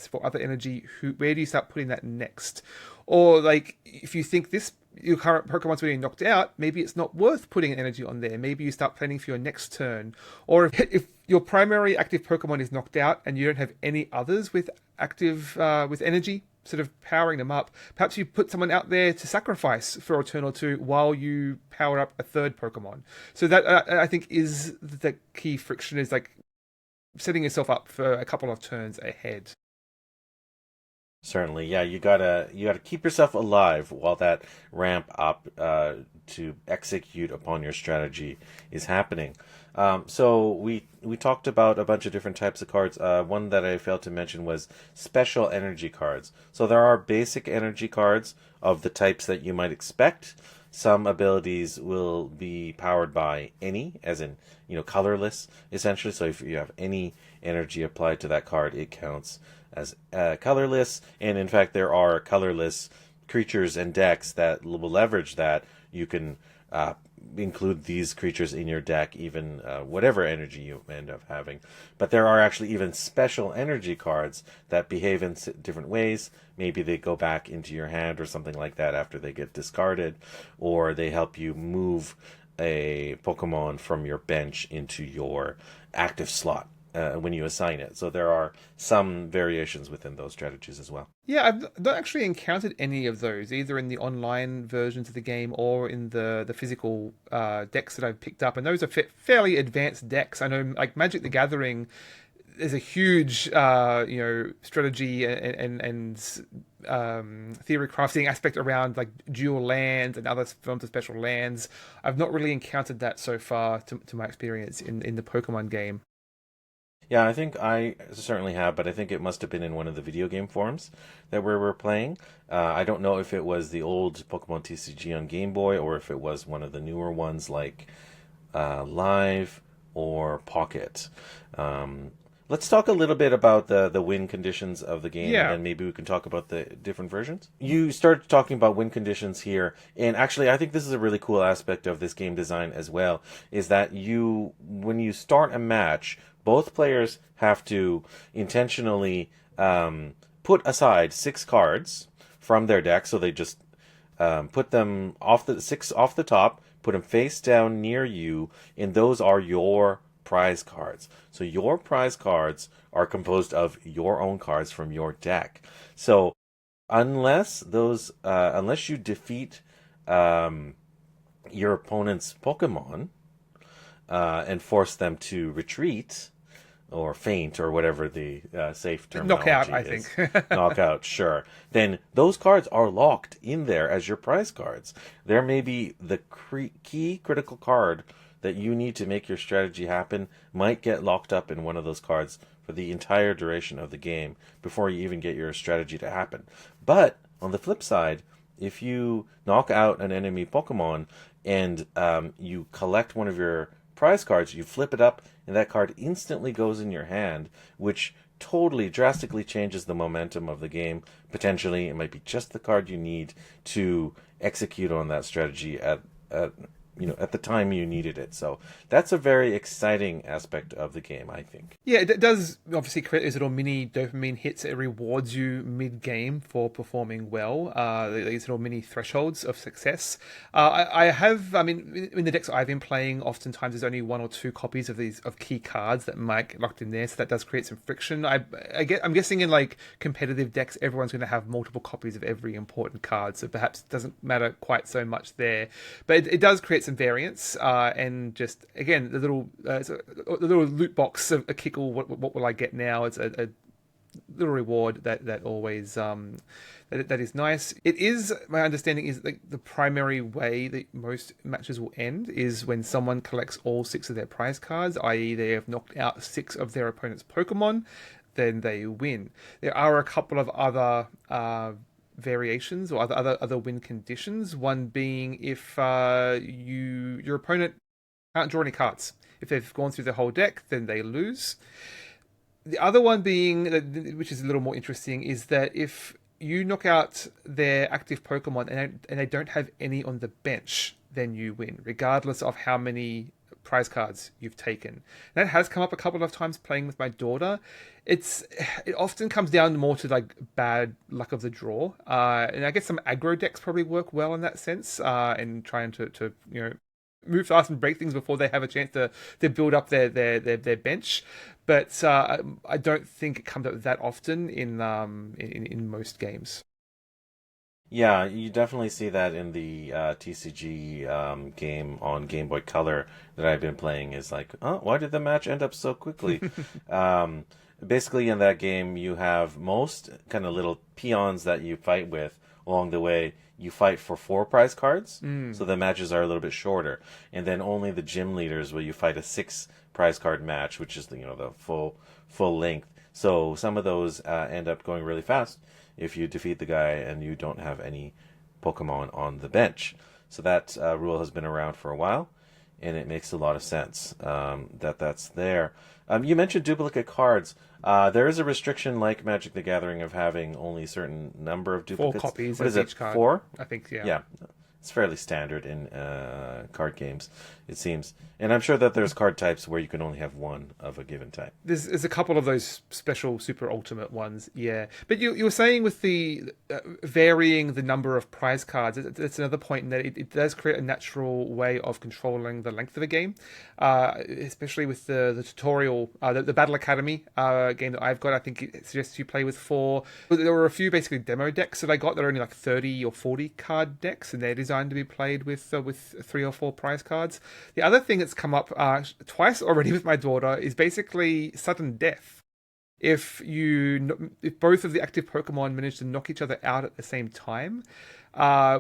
for other energy. Where do you start putting that next? Or like if you think your current Pokemon's being knocked out, maybe it's not worth putting energy on there. Maybe you start planning for your next turn. Or if your primary active Pokemon is knocked out and you don't have any others with active with energy, sort of powering them up, perhaps you put someone out there to sacrifice for a turn or two while you power up a third Pokemon. So that I think is the key friction, is like setting yourself up for a couple of turns ahead. Certainly, yeah. You gotta keep yourself alive while that ramp up to execute upon your strategy is happening. So we talked about a bunch of different types of cards. One that I failed to mention was special energy cards. So there are basic energy cards of the types that you might expect. Some abilities will be powered by any, as in, colorless, essentially. So if you have any energy applied to that card, it counts as colorless. And in fact, there are colorless creatures and decks that will leverage that. You can include these creatures in your deck, even whatever energy you end up having. But there are actually even special energy cards that behave in different ways. Maybe they go back into your hand or something like that after they get discarded, or they help you move a Pokemon from your bench into your active slot when you assign it. So there are some variations within those strategies as well. Yeah, I've not actually encountered any of those, either in the online versions of the game or in the physical decks that I've picked up. And those are fairly advanced decks. I know, like Magic the Gathering, there's a huge strategy and theory crafting aspect around like dual lands and other forms of special lands. I've not really encountered that so far to my experience in the Pokemon game. Yeah, I think I certainly have, but I think it must have been in one of the video game forums that we were playing. I don't know if it was the old Pokemon TCG on Game Boy or if it was one of the newer ones like Live or Pocket. Um, let's talk a little bit about the win conditions of the game, and Yeah. then maybe we can talk about the different versions. You started talking about win conditions here, and actually, I think this is a really cool aspect of this game design as well. Is that when you start a match, both players have to intentionally put aside 6 cards from their deck, so they just put them off the six off the top, put them face down near you, and those are your prize cards. So your prize cards are composed of your own cards from your deck. So unless you defeat your opponent's Pokemon and force them to retreat or faint or whatever the safe Knockout, terminology I is. think. Knockout, sure. Then those cards are locked in there as your prize cards. There may be the key critical card that you need to make your strategy happen might get locked up in one of those cards for the entire duration of the game before you even get your strategy to happen. But on the flip side, if you knock out an enemy Pokemon and you collect one of your prize cards, you flip it up, and that card instantly goes in your hand, which totally drastically changes the momentum of the game. Potentially, it might be just the card you need to execute on that strategy at the time you needed it. So that's a very exciting aspect of the game, I think. Yeah, it does obviously create these little mini dopamine hits. It rewards you mid-game for performing well. These little mini thresholds of success. I mean, in the decks I've been playing, oftentimes there's only 1 or 2 copies of key cards that might get locked in there, so that does create some friction. I'm guessing in like competitive decks, everyone's going to have multiple copies of every important card, so perhaps it doesn't matter quite so much there. But it does create some variance, and just again the little loot box of a kickle. What will I get now? It's a little reward that always that is nice. It is, my understanding is like the primary way that most matches will end is when someone collects all 6 of their prize cards, i.e. they have knocked out 6 of their opponent's Pokemon, then they win. There are a couple of other variations or other win conditions. One being if your opponent can't draw any cards. If they've gone through the whole deck, then they lose. The other one being, which is a little more interesting, is that if you knock out their active Pokemon and they don't have any on the bench, then you win, regardless of how many prize cards you've taken. That has come up a couple of times playing with my daughter. It often comes down more to like bad luck of the draw, and I guess some aggro decks probably work well in that sense, in trying to move fast and break things before they have a chance to build up their bench. But I don't think it comes up that often in most games. Yeah, you definitely see that in the TCG game on Game Boy Color that I've been playing. Is like, oh, why did the match end up so quickly? Basically, in that game, you have most kind of little peons that you fight with along the way. You fight for 4 prize cards, so the matches are a little bit shorter, and then only the gym leaders will you fight a 6 prize card match, which is the full length. So some of those end up going really fast if you defeat the guy and you don't have any Pokemon on the bench. So that rule has been around for a while, and it makes a lot of sense that's there. You mentioned duplicate cards. There is a restriction like Magic the Gathering of having only a certain number of Four duplicates. copies What of is it? each card. 4? I think, yeah. Yeah. It's fairly standard in card games, it seems. And I'm sure that there's card types where you can only have one of a given type. There's a couple of those special super ultimate ones, yeah. But you were saying with the varying the number of prize cards, it's another point in that it does create a natural way of controlling the length of a game, especially with the tutorial, the Battle Academy game that I've got. I think it suggests you play with 4. There were a few basically demo decks that I got that are only like 30 or 40 card decks, and they're designed to be played with 3 or 4 prize cards. The other thing that's come up twice already with my daughter is basically sudden death. if both of the active Pokemon manage to knock each other out at the same time,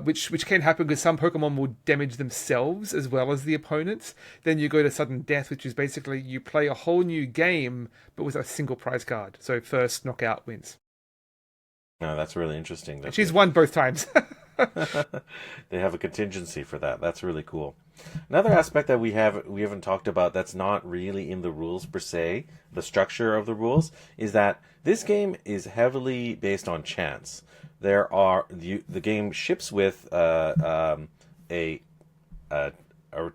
which can happen because some Pokemon will damage themselves as well as the opponents. Then you go to sudden death, which is basically you play a whole new game but with a single prize card. So first knockout wins. No, that's really interesting. And she's won both times. They have a contingency for that. That's really cool. Another aspect that we haven't talked about that's not really in the rules per se, the structure of the rules, is that this game is heavily based on chance. The game ships with a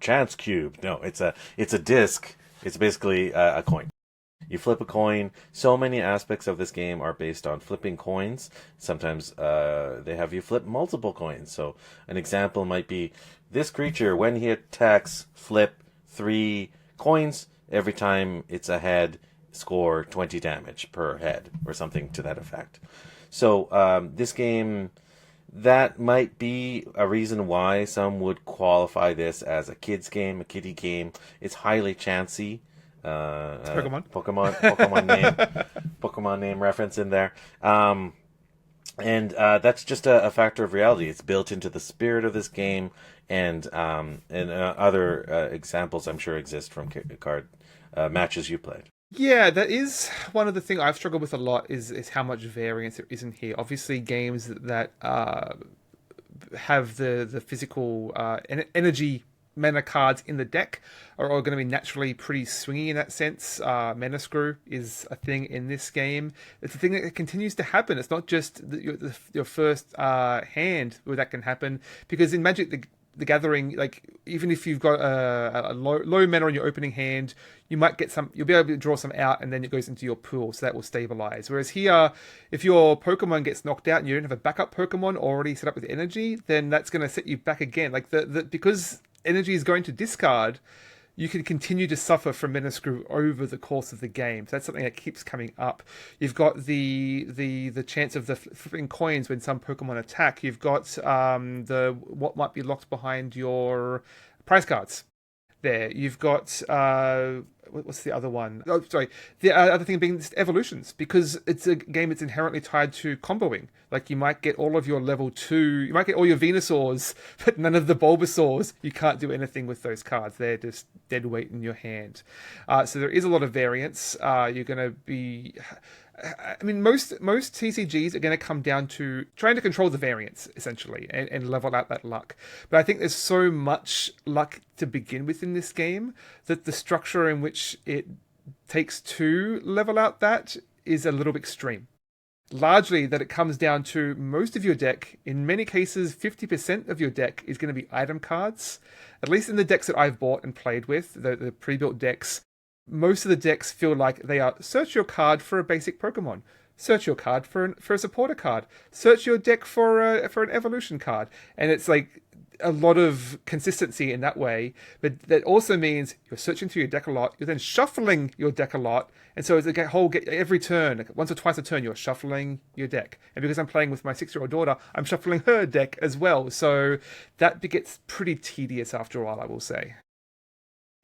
chance cube. No, it's a disc. It's basically a coin. You flip a coin. So many aspects of this game are based on flipping coins. Sometimes they have you flip multiple coins. So an example might be this creature, when he attacks, flip 3 coins. Every time it's a head, score 20 damage per head, or something to that effect. So this game, that might be a reason why some would qualify this as a kid's game, a kiddie game. It's highly chancy. Pokemon name reference in there. And that's just a factor of reality. It's built into the spirit of this game, and other examples I'm sure exist from card matches you played. Yeah, that is one of the things I've struggled with a lot is how much variance there isn't here. Obviously, games that have the physical energy mana cards in the deck are all going to be naturally pretty swingy in that sense. Mana Screw is a thing in this game. It's a thing that continues to happen. It's not just your first hand where that can happen, because in Magic the Gathering, like even if you've got a low mana on your opening hand, you might get some. You'll be able to draw some out, and then it goes into your pool, so that will stabilize. Whereas here, if your Pokemon gets knocked out and you don't have a backup Pokemon already set up with energy, then that's going to set you back again. Like because energy is going to discard, you can continue to suffer from Mana Screw over the course of the game. So that's something that keeps coming up. You've got the chance of the flipping coins when some Pokemon attack. You've got the what might be locked behind your prize cards. There, you've got what's the other one? Oh, sorry. The other thing being evolutions, because it's a game that's inherently tied to comboing. Like you might get all of your level 2, you might get all your Venusaurs, but none of the Bulbasaurs. You can't do anything with those cards. They're just dead weight in your hand. So there is a lot of variance. You're going to be... I mean, most TCGs are going to come down to trying to control the variance, essentially, and level out that luck. But I think there's so much luck to begin with in this game that the structure in which it takes to level out that is a little bit extreme. Largely that it comes down to most of your deck, in many cases 50% of your deck is going to be item cards. At least in the decks that I've bought and played with, the pre-built decks, most of the decks feel like they are search your card for a basic Pokemon, search your card for a supporter card, search your deck for an evolution card, and it's like a lot of consistency in that way. But that also means you're searching through your deck a lot, you're then shuffling your deck a lot, and so it's every turn, like once or twice a turn, you're shuffling your deck. And because I'm playing with my 6-year-old daughter, I'm shuffling her deck as well. So that gets pretty tedious after a while, I will say.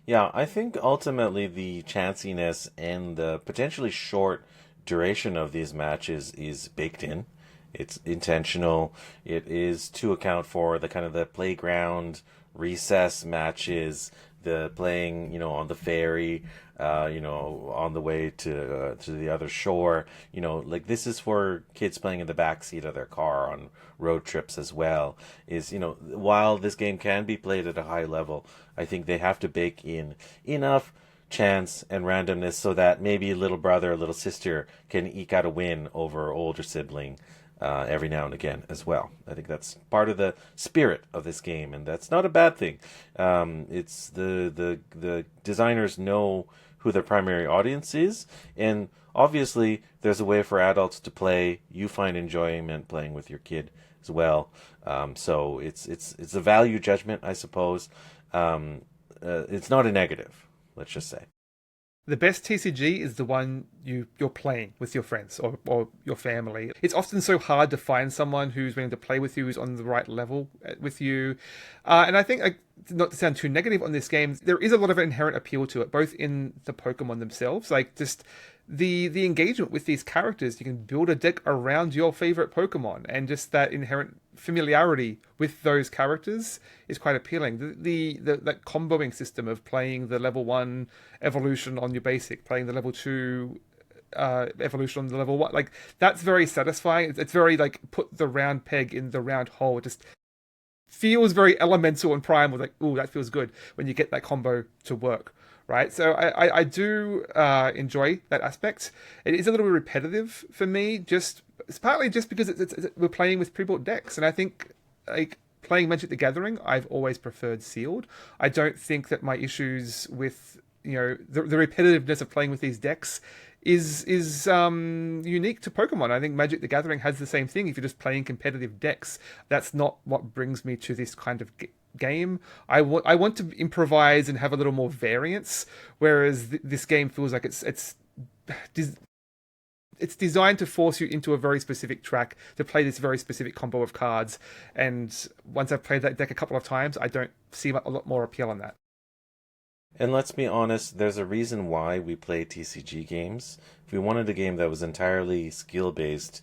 Yeah, I think ultimately the chanciness and the potentially short duration of these matches is baked in. It's intentional. It is to account for the kind of the playground recess matches, the playing, on the ferry, on the way to the other shore. Like this is for kids playing in the back seat of their car on road trips as well. While this game can be played at a high level, I think they have to bake in enough chance and randomness so that maybe a little brother or little sister can eke out a win over older sibling every now and again as well. I think that's part of the spirit of this game, and that's not a bad thing. It's the designers know who their primary audience is, and obviously there's a way for adults to play. You find enjoyment playing with your kid as well. So it's a value judgment, I suppose. It's not a negative, let's just say. The best TCG is the one you're playing with your friends or your family. It's often so hard to find someone who's willing to play with you, who's on the right level with you. And I think, not to sound too negative on this game, there is a lot of inherent appeal to it, both in the Pokemon themselves. Like, just the engagement with these characters. You can build a deck around your favorite Pokemon, and just that inherent familiarity with those characters is quite appealing. The that comboing system of playing the level 1 evolution on your basic, playing the level 2 evolution on the level 1, like that's very satisfying. It's very like put the round peg in the round hole. It just feels very elemental and primal. Like, ooh, that feels good when you get that combo to work, right? So I do enjoy that aspect. It is a little bit repetitive for me. Just it's partly just because we're playing with pre-built decks, and I think like playing Magic the Gathering, I've always preferred sealed. I don't think that my issues with the repetitiveness of playing with these decks is unique to Pokemon. I think Magic the Gathering has the same thing. If you're just playing competitive decks, that's not what brings me to this kind of game. I want to improvise and have a little more variance, whereas this game feels like it's designed to force you into a very specific track to play this very specific combo of cards. And once I've played that deck a couple of times, I don't see a lot more appeal on that. And let's be honest, there's a reason why we play TCG games. If we wanted a game that was entirely skill-based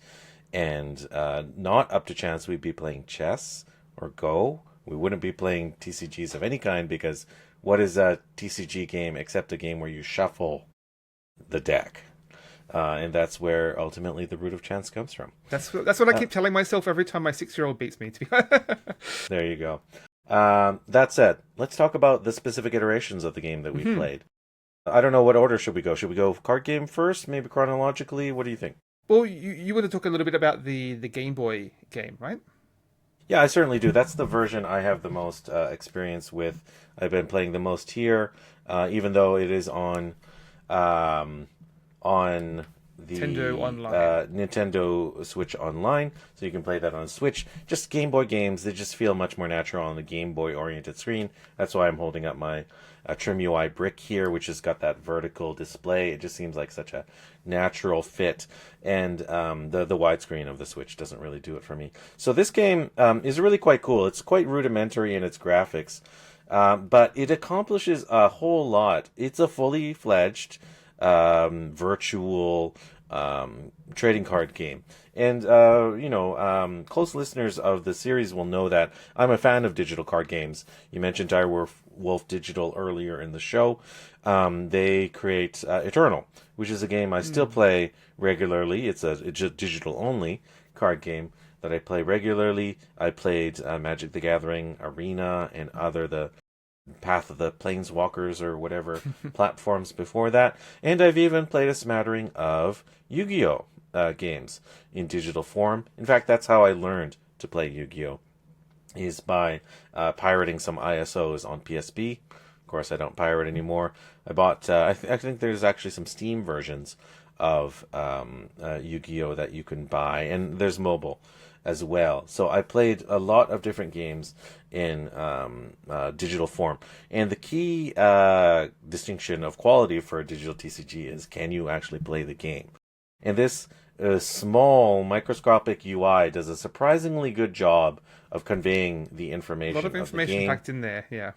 and not up to chance, we'd be playing chess or Go. We wouldn't be playing TCGs of any kind, because what is a TCG game except a game where you shuffle the deck? And that's where ultimately the root of chance comes from. That's what I keep telling myself every time my 6-year-old beats me. There you go. That said, let's talk about the specific iterations of the game that we played. I don't know, what order should we go? Should we go card game first, maybe chronologically? What do you think? Well, you want to talk a little bit about the Game Boy game, right? Yeah, I certainly do. That's the version I have the most experience with. I've been playing the most here, even though it is on the Nintendo Switch Online, so you can play that on Switch. Just Game Boy games, they just feel much more natural on the Game Boy oriented screen. That's why I'm holding up my Trim UI brick here, which has got that vertical display. It just seems like such a natural fit, and the widescreen of the Switch doesn't really do it for me. So this game is really quite cool. It's quite rudimentary in its graphics, but it accomplishes a whole lot. It's a fully fledged virtual trading card game. And, close listeners of the series will know that I'm a fan of digital card games. You mentioned Direwolf Digital earlier in the show. They create Eternal, which is a game I still play regularly. It's a digital-only card game that I play regularly. I played Magic the Gathering Arena and the Path of the Planeswalkers or whatever platforms before that. And I've even played a smattering of Yu-Gi-Oh! Games in digital form. In fact, that's how I learned to play Yu-Gi-Oh! Is by pirating some ISOs on PSP. Of course, I don't pirate anymore. I bought, I think there's actually some Steam versions of Yu-Gi-Oh! That you can buy, and there's mobile as well. So I played a lot of different games in digital form. And the key distinction of quality for a digital TCG is, can you actually play the game? And this small microscopic UI does a surprisingly good job of conveying the information. A lot of information packed in there, yeah.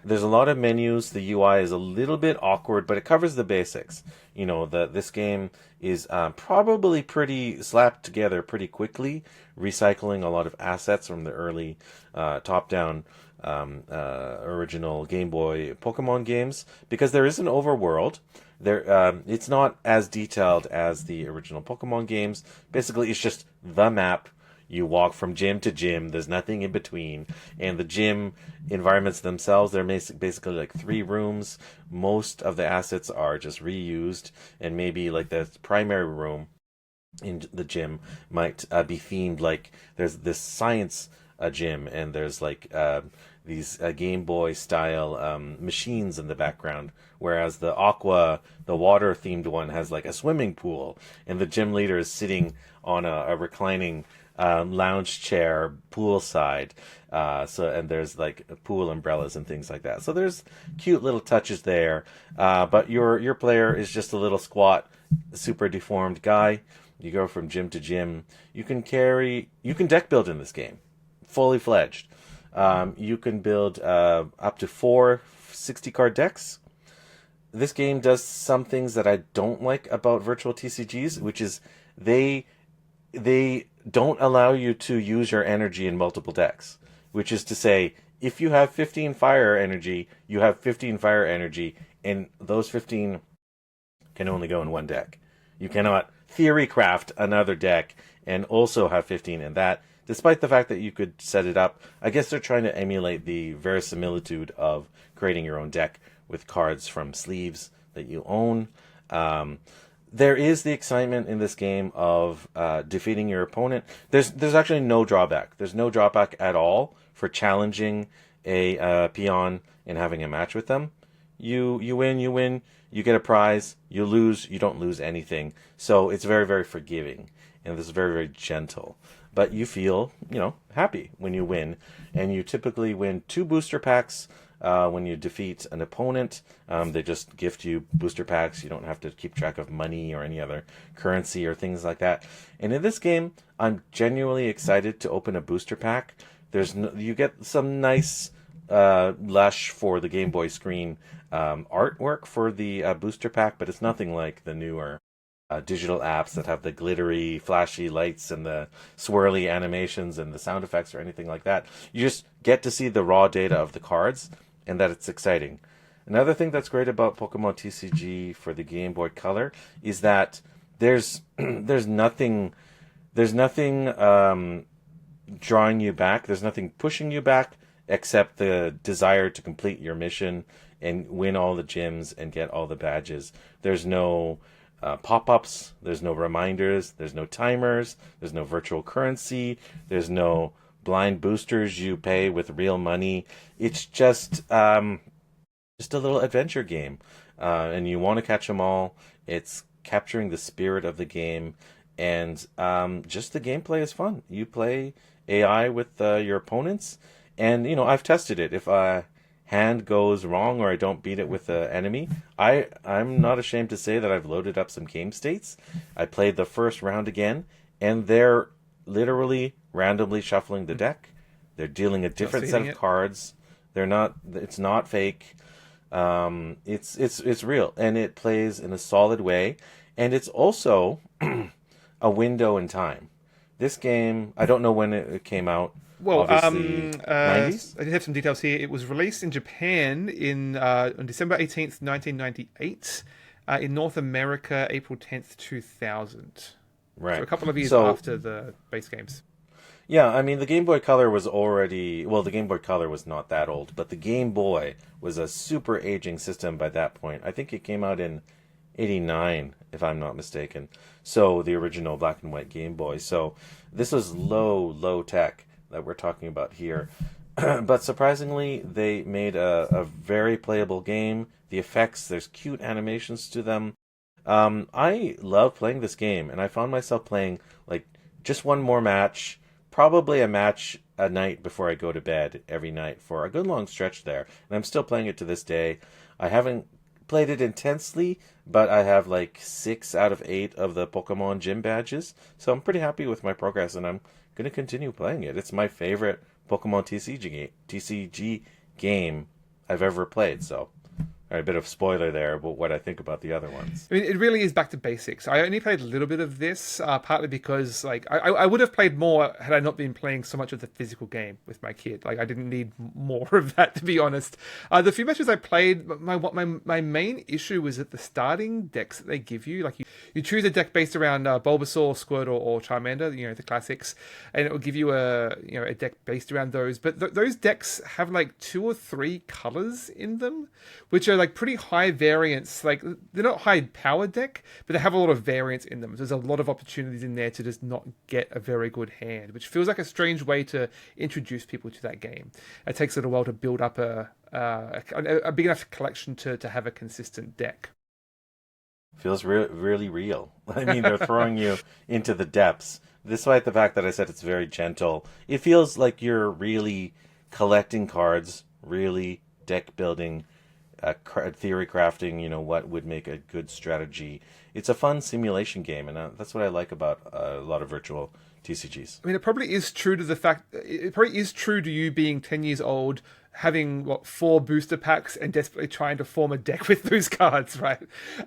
There's a lot of menus. The UI is a little bit awkward, but it covers the basics. This game is probably pretty slapped together pretty quickly, recycling a lot of assets from the early top-down original Game Boy Pokemon games, because there is an overworld. It's not as detailed as the original Pokemon games. Basically, it's just the map. You walk from gym to gym. There's nothing in between. And the gym environments themselves, they're basically like 3 rooms. Most of the assets are just reused. And maybe like the primary room in the gym might be themed, like there's this science gym, and there's like these Game Boy style machines in the background, whereas the water themed one has like a swimming pool, and the gym leader is sitting on a reclining lounge chair poolside. And there's like pool umbrellas and things like that. So there's cute little touches there. But your player is just a little squat, super deformed guy. You go from gym to gym. You can deck build in this game, fully fledged. You can build up to 4 60-card decks. this game does some things that I don't like about virtual TCGs, which is they they don't allow you to use your energy in multiple decks. Which is to say, if you have 15 fire energy, you have 15 fire energy, and those 15 can only go in one deck. You cannot theory craft another deck and also have 15 in that, despite the fact that you could set it up. I guess they're trying to emulate the verisimilitude of creating your own deck with cards from sleeves that you own. There is the excitement in this game of defeating your opponent. There's actually no drawback. There's no drawback at all for challenging a peon and having a match with them. You win, you get a prize. You lose, you don't lose anything. So it's very, very forgiving, and this is very, very gentle. But you feel, happy when you win, and you typically win 2 booster packs. When you defeat an opponent, they just gift you booster packs. You don't have to keep track of money or any other currency or things like that. And in this game, I'm genuinely excited to open a booster pack. You get some nice lush for the Game Boy screen artwork for the booster pack, but it's nothing like the newer digital apps that have the glittery, flashy lights and the swirly animations and the sound effects or anything like that. You just get to see the raw data of the cards, and that it's exciting. Another thing that's great about Pokemon TCG for the Game Boy Color is that there's nothing drawing you back. There's nothing pushing you back except the desire to complete your mission and win all the gyms and get all the badges. There's no pop-ups, there's no reminders, there's no timers, there's no virtual currency, there's no blind boosters you pay with real money. It's just a little adventure game, and you want to catch them all. It's capturing the spirit of the game, and just the gameplay is fun. You play AI with your opponents, and I've tested it. If a hand goes wrong or I don't beat it with an enemy, I'm not ashamed to say that I've loaded up some game states. I played the first round again, and they're literally randomly shuffling the deck. They're dealing a different set of cards. It's not fake. It's real, and it plays in a solid way, and it's also a window in time. This game, I don't know when it came out. Well, obviously, 90s? I did have some details here. It was released in Japan on December 18th, 1998. In North America, April 10th, 2000. Right. So a couple of years after the base games. Yeah, I mean, the Game Boy Color was already... Well, the Game Boy Color was not that old, but the Game Boy was a super aging system by that point. I think it came out in 89, if I'm not mistaken. So, the original black and white Game Boy. So, this was low tech that we're talking about here. But surprisingly, they made a very playable game. The effects, there's cute animations to them. I love playing this game, and I found myself playing like just one more match, probably a match a night before I go to bed every night for a good long stretch there. And I'm still playing it to this day. I haven't played it intensely, but I have like 6 out of 8 of the Pokemon gym badges, so I'm pretty happy with my progress, and I'm going to continue playing it. It's my favorite Pokemon TCG game I've ever played, so a bit of spoiler there about what I think about the other ones. I mean, it really is back to basics. I only played a little bit of this, partly because I would have played more had I not been playing so much of the physical game with my kid. Like, I didn't need more of that, to be honest. The few matches I played, my main issue was that the starting decks that they give you, like you choose a deck based around Bulbasaur, Squirtle, or Charmander, the classics, and it will give you a deck based around those. But those decks have like 2 or 3 colors in them, which are like pretty high variance. Like, they're not high power deck, but they have a lot of variance in them. There's a lot of opportunities in there to just not get a very good hand, which feels like a strange way to introduce people to that game. It takes a little while to build up a big enough collection to have a consistent deck. Feels really real. I mean, they're throwing you into the depths. Despite the fact that I said it's very gentle, it feels like you're really collecting cards, really deck building, theory crafting, what would make a good strategy. It's a fun simulation game, and that's what I like about a lot of virtual TCGs. I mean, it probably is true to the fact. It probably is true to you being 10 years old, having what 4 booster packs, and desperately trying to form a deck with those cards, right?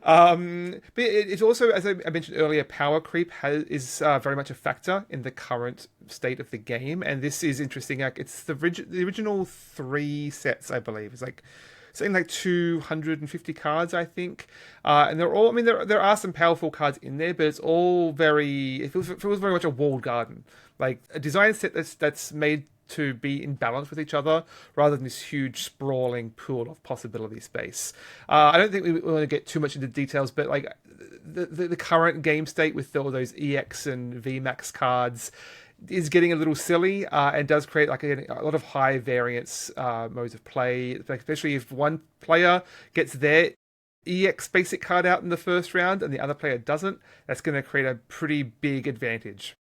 But it's also, as I mentioned earlier, power creep is very much a factor in the current state of the game, and this is interesting. Like, it's the original 3 sets, I believe. It's like something like 250 cards, I think. And they're all, I mean, there are some powerful cards in there, but it's all very, it feels very much a walled garden. Like a design set that's made to be in balance with each other rather than this huge sprawling pool of possibility space. I don't think we want to get too much into details, but like the current game state with all those EX and VMAX cards is getting a little silly and does create like a lot of high variance modes of play, especially if one player gets their EX basic card out in the first round and the other player doesn't. That's going to create a pretty big advantage.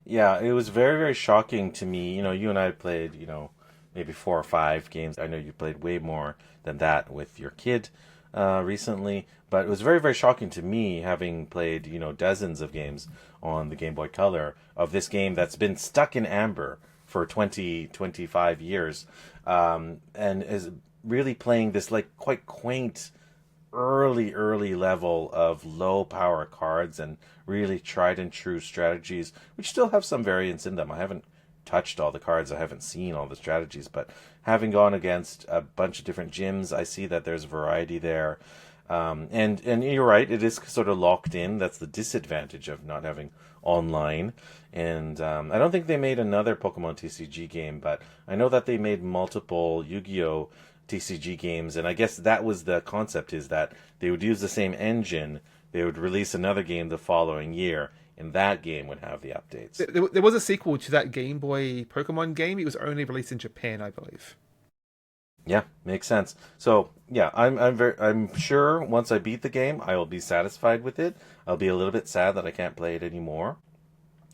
Yeah, it was very, very shocking to me. You and I played, maybe 4 or 5 games. I know you played way more than that with your kid recently, but it was very, very shocking to me having played, dozens of games on the Game Boy Color of this game that's been stuck in amber for 20, 25 years, and is really playing this like quite quaint early level of low power cards and really tried and true strategies, which still have some variance in them. I haven't touched all the cards, I haven't seen all the strategies, but having gone against a bunch of different gyms, I see that there's variety there. And you're right, it is sort of locked in. That's the disadvantage of not having online. And I don't think they made another Pokemon TCG game, but I know that they made multiple Yu-Gi-Oh! TCG games, and I guess that was the concept, is that they would use the same engine, they would release another game the following year, and that game would have the updates. There was a sequel to that Game Boy Pokemon game. It was only released in Japan, I believe. Yeah, makes sense. So yeah, I'm sure once I beat the game, I will be satisfied with it. I'll be a little bit sad that I can't play it anymore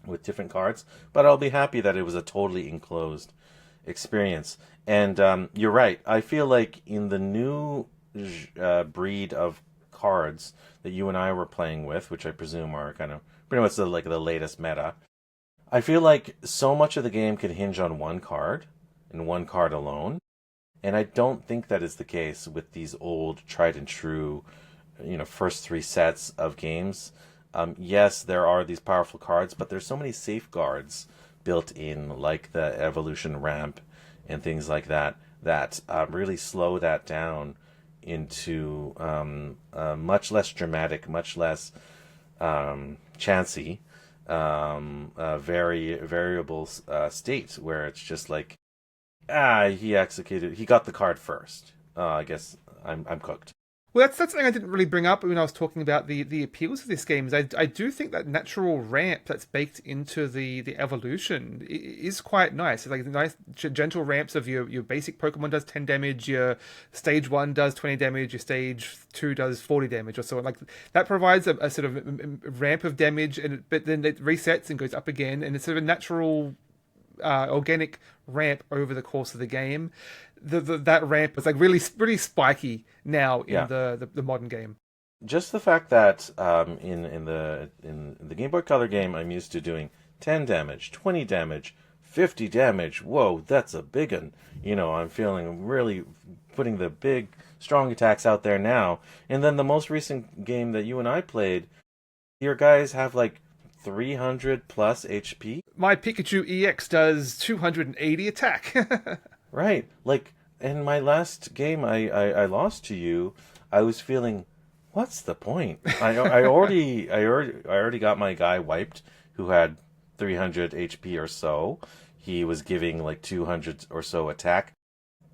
with different cards, but I'll be happy that it was a totally enclosed experience. And you're right. I feel like in the new breed of cards that you and I were playing with, which I presume are kind of pretty much the latest meta, I feel like so much of the game can hinge on one card and one card alone. And I don't think that is the case with these old, tried and true, first 3 sets of games. Yes, there are these powerful cards, but there's so many safeguards built in, like the evolution ramp and things like that, that really slow that down into much less dramatic, much less chancy, very variable state, where it's just like, he got the card first. I guess I'm cooked. Well, that's something I didn't really bring up when I was talking about the appeals of this game. Is I do think that natural ramp that's baked into the evolution is quite nice. It's like nice gentle ramps of your basic Pokemon does 10 damage, your stage 1 does 20 damage, your stage 2 does 40 damage or so. Like that provides a sort of ramp of damage, but then it resets and goes up again, and it's sort of a natural organic ramp over the course of the game. That ramp is like really spiky now in the modern game. Just the fact that in the Game Boy Color game, I'm used to doing 10 damage, 20 damage, 50 damage. Whoa, that's a big one. I'm feeling really putting the big, strong attacks out there now. And then the most recent game that you and I played, your guys have like 300 plus HP. My Pikachu EX does 280 attack. Right. Like, in my last game I lost to you, I was feeling, what's the point? I already got my guy wiped who had 300 HP or so. He was giving like 200 or so attack.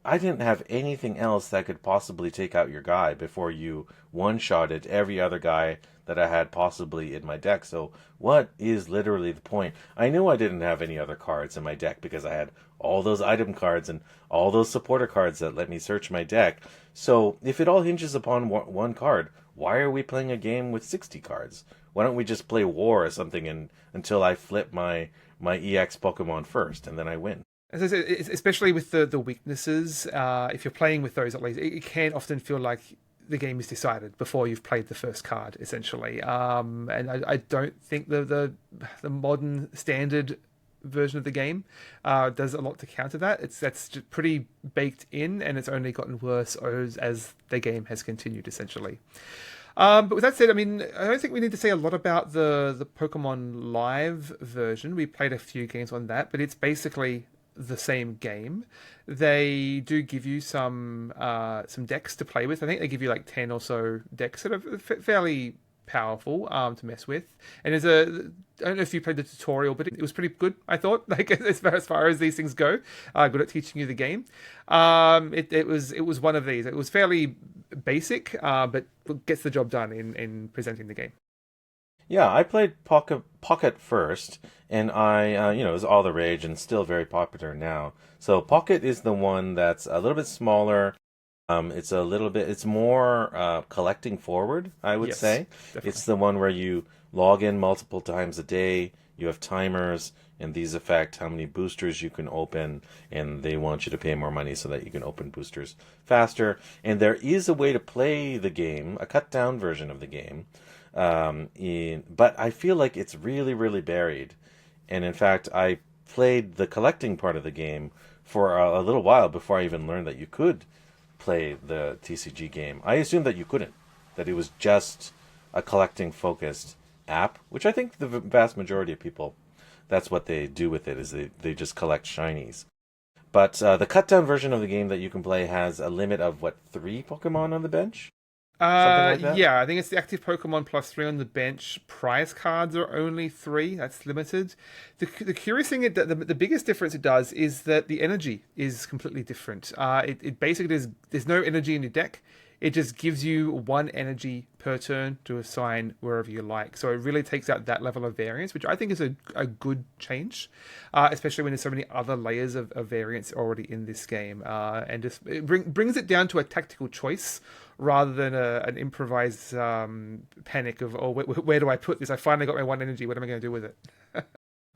I didn't have anything else that could possibly take out your guy before you one-shotted every other guy that I had possibly in my deck. So what is literally the point? I knew I didn't have any other cards in my deck because I had all those item cards and all those supporter cards that let me search my deck. So if it all hinges upon one card, why are we playing a game with 60 cards? Why don't we just play War or something until I flip my EX Pokemon first and then I win? As I said, especially with the weaknesses, if you're playing with those at least, it can often feel like the game is decided before you've played the first card, essentially. And I don't think the modern standard version of the game does a lot to counter that. That's just pretty baked in, and it's only gotten worse as the game has continued, essentially. But with that said, I mean, I don't think we need to say a lot about the Pokemon Live version. We played a few games on that, but it's basically the same game. They do give you some decks to play with. I think they give you like 10 or so decks that are fairly powerful to mess with. And I don't know if you played the tutorial, but it was pretty good, I thought, like as far as these things go. Good at teaching you the game. It was one of these. It was fairly basic, but gets the job done in presenting the game. Yeah, I played Pocket first, and it was all the rage and still very popular now. So Pocket is the one that's a little bit smaller. It's more collecting forward, I would say. Definitely. It's the one where you log in multiple times a day. You have timers, and these affect how many boosters you can open, and they want you to pay more money so that you can open boosters faster. And there is a way to play the game, a cut down version of the game. But I feel like it's really, really buried. And in fact, I played the collecting part of the game for a little while before I even learned that you could play the TCG game. I assumed that you couldn't, that it was just a collecting focused app, which I think the vast majority of people, that's what they do with it, is they just collect shinies. But the cut down version of the game that you can play has a limit of 3 Pokemon on the bench? Something like that? Yeah, I think it's the active Pokemon plus 3 on the bench. Prize cards are only 3. That's limited. The curious thing, the biggest difference it does is that the energy is completely different. It basically is, there's no energy in your deck. It just gives you 1 energy per turn to assign wherever you like. So it really takes out that level of variance, which I think is a good change, especially when there's so many other layers of variance already in this game. And just it brings it down to a tactical choice rather than an improvised panic of, where do I put this? I finally got my 1 energy. What am I going to do with it?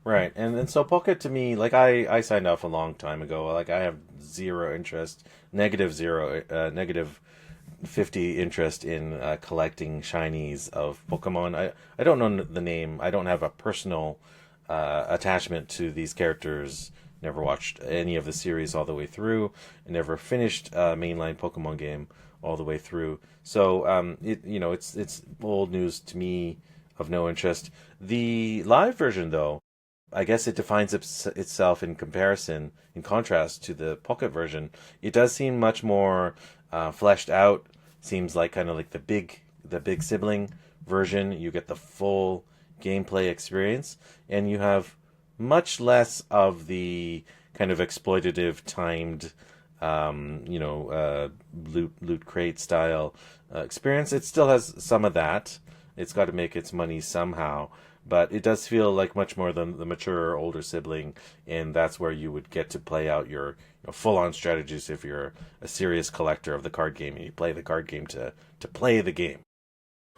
Right, and so Pocket to me, like I signed off a long time ago. Like I have zero interest, negative 50 interest in collecting shinies of Pokemon. I don't know the name. I don't have a personal attachment to these characters. Never watched any of the series all the way through. I never finished a mainline Pokemon game all the way through. So it's old news to me, of no interest. The live version, though, I guess it defines itself in contrast to the Pocket version. It does seem much more fleshed out. Seems like kind of like the big sibling version. You get the full gameplay experience, and you have much less of the kind of exploitative timed loot crate style experience. It still has some of that. It's got to make its money somehow, but it does feel like much more than the mature older sibling, and that's where you would get to play out your full-on strategies if you're a serious collector of the card game and you play the card game to play the game.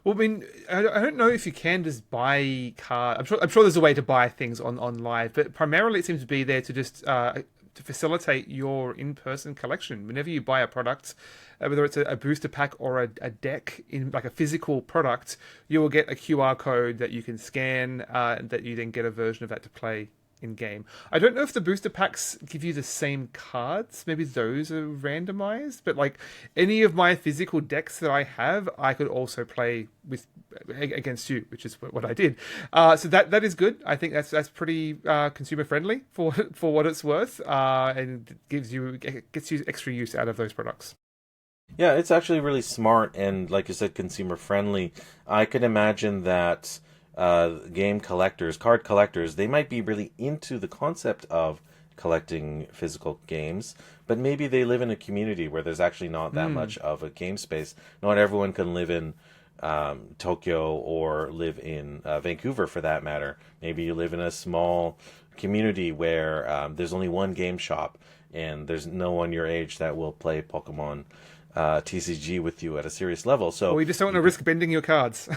Well, I mean, I don't know if you can just buy cards. I'm sure there's a way to buy things on live, but primarily it seems to be there to just to facilitate your in-person collection. Whenever you buy a product, whether it's a booster pack or a deck in like a physical product, you will get a QR code that you can scan, that you then get a version of that to play in game. I don't know if the booster packs give you the same cards. Maybe those are randomized, but like any of my physical decks that I have, I could also play with against you, which is what I did. So that is good. I think that's pretty consumer friendly for what it's worth, and gets you extra use out of those products. Yeah, it's actually really smart and, like you said, consumer friendly. I could imagine that game collectors, card collectors, they might be really into the concept of collecting physical games, but maybe they live in a community where there's actually not that much of a game space. Not everyone can live in Tokyo or live in Vancouver, for that matter. Maybe you live in a small community where there's only one game shop and there's no one your age that will play Pokemon TCG with you at a serious level. So we just don't want to risk bending your cards.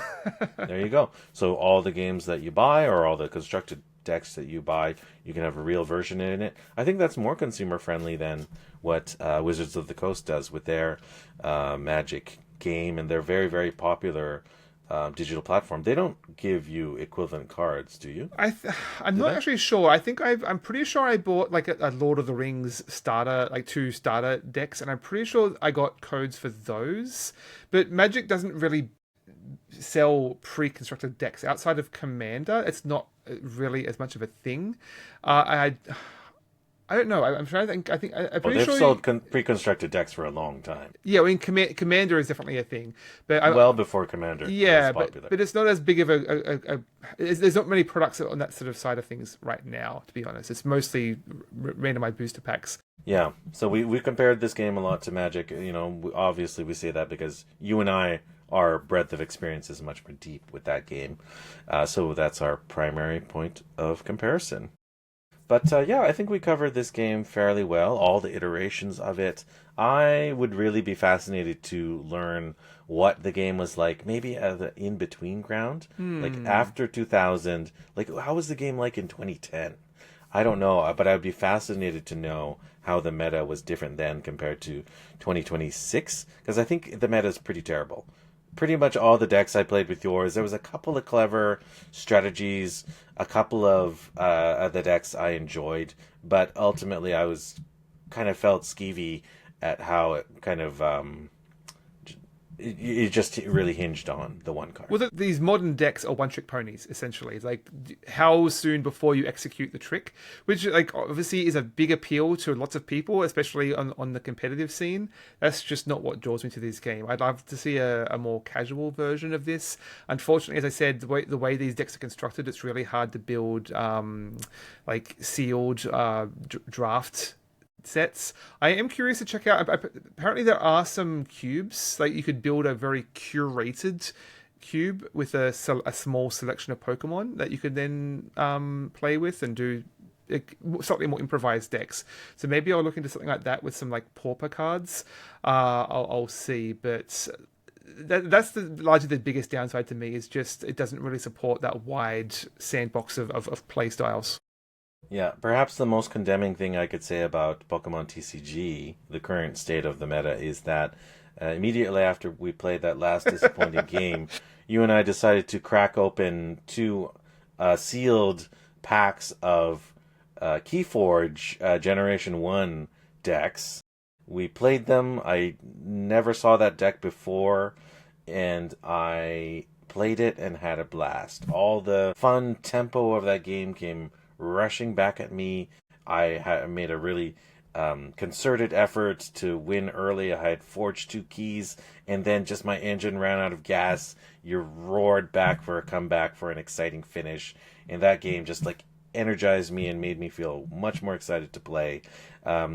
There you go. So all the games that you buy, or all the constructed decks that you buy, you can have a real version in it. I think that's more consumer friendly than what Wizards of the Coast does with their Magic game and their very, very popular digital platform, they don't give you equivalent cards, do you? I'm Do not they? actually sure. I'm pretty sure I bought like a Lord of the Rings starter, like two starter decks, and I'm pretty sure I got codes for those. But Magic doesn't really sell pre-constructed decks outside of Commander. It's not really as much of a thing. I don't know. I'm trying to think. I'm Well, pretty they've sure. sold pre-constructed decks for a long time, Yeah, I mean, Commander is definitely a thing, but well before Commander was yeah, popular. but it's not as big of there's not many products on that sort of side of things right now. To be honest, it's mostly randomized booster packs. Yeah, so we compared this game a lot to Magic. Obviously we say that because you and I, our breadth of experience is much more deep with that game. So that's our primary point of comparison. But yeah, I think we covered this game fairly well, all the iterations of it. I would really be fascinated to learn what the game was like, maybe at the in-between ground, like Hmm. after 2000. Like, how was the game like in 2010? I don't know, but I'd be fascinated to know how the meta was different then compared to 2026, because I think the meta is pretty terrible. Pretty much all the decks I played with yours, there was a couple of clever strategies, a couple of the decks I enjoyed, but ultimately I was kind of felt skeevy at how it kind of it just really hinged on the one card. Well, these modern decks are one-trick ponies essentially. It's like how soon before you execute the trick, which like obviously is a big appeal to lots of people, especially on the competitive scene. That's just not what draws me to this game. I'd love to see a more casual version of this. Unfortunately, as I said, the way these decks are constructed, it's really hard to build like sealed draft sets. I am curious to check out. Apparently, there are some cubes. Like you could build a very curated cube with a small selection of Pokemon that you could then play with and do slightly more improvised decks. So maybe I'll look into something like that with some like pauper cards. I'll see, but. That's largely the biggest downside to me is just it doesn't really support that wide sandbox of play styles. Yeah, perhaps the most condemning thing I could say about Pokemon TCG, the current state of the meta, is that immediately after we played that last disappointing game, you and I decided to crack open two sealed packs of Keyforge Generation 1 decks. We played them. I never saw that deck before, and I played it and had a blast. All the fun tempo of that game came rushing back at me. I made a really concerted effort to win early. I had forged two keys, and then just my engine ran out of gas. You roared back for a comeback for an exciting finish, and that game just like energized me and made me feel much more excited to play.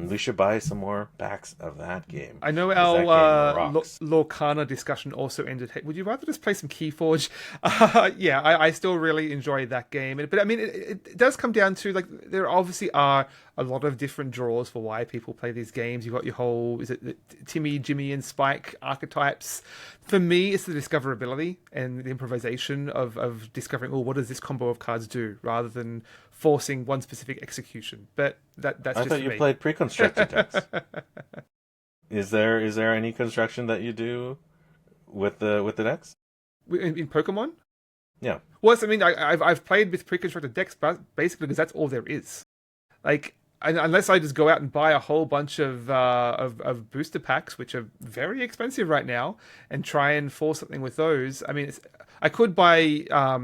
We should buy some more packs of that game I know because that our game rocks. Lorcana discussion also ended. Hey, would you rather just play some Keyforge? Yeah, I still really enjoy that game. But I mean, it does come down to like there obviously are a lot of different draws for why people play these games. You've got your whole is it Timmy, Jimmy, and Spike archetypes. For me, it's the discoverability and the improvisation of discovering, oh, what does this combo of cards do, rather than forcing one specific execution. But that's I just thought for you me. played pre-constructed decks. Is there any construction that you do with the decks? In Pokemon. Yeah. Well, I mean, I've played with pre-constructed decks, but basically because that's all there is. Like, unless I just go out and buy a whole bunch of booster packs, which are very expensive right now, and try and force something with those. I mean, I could buy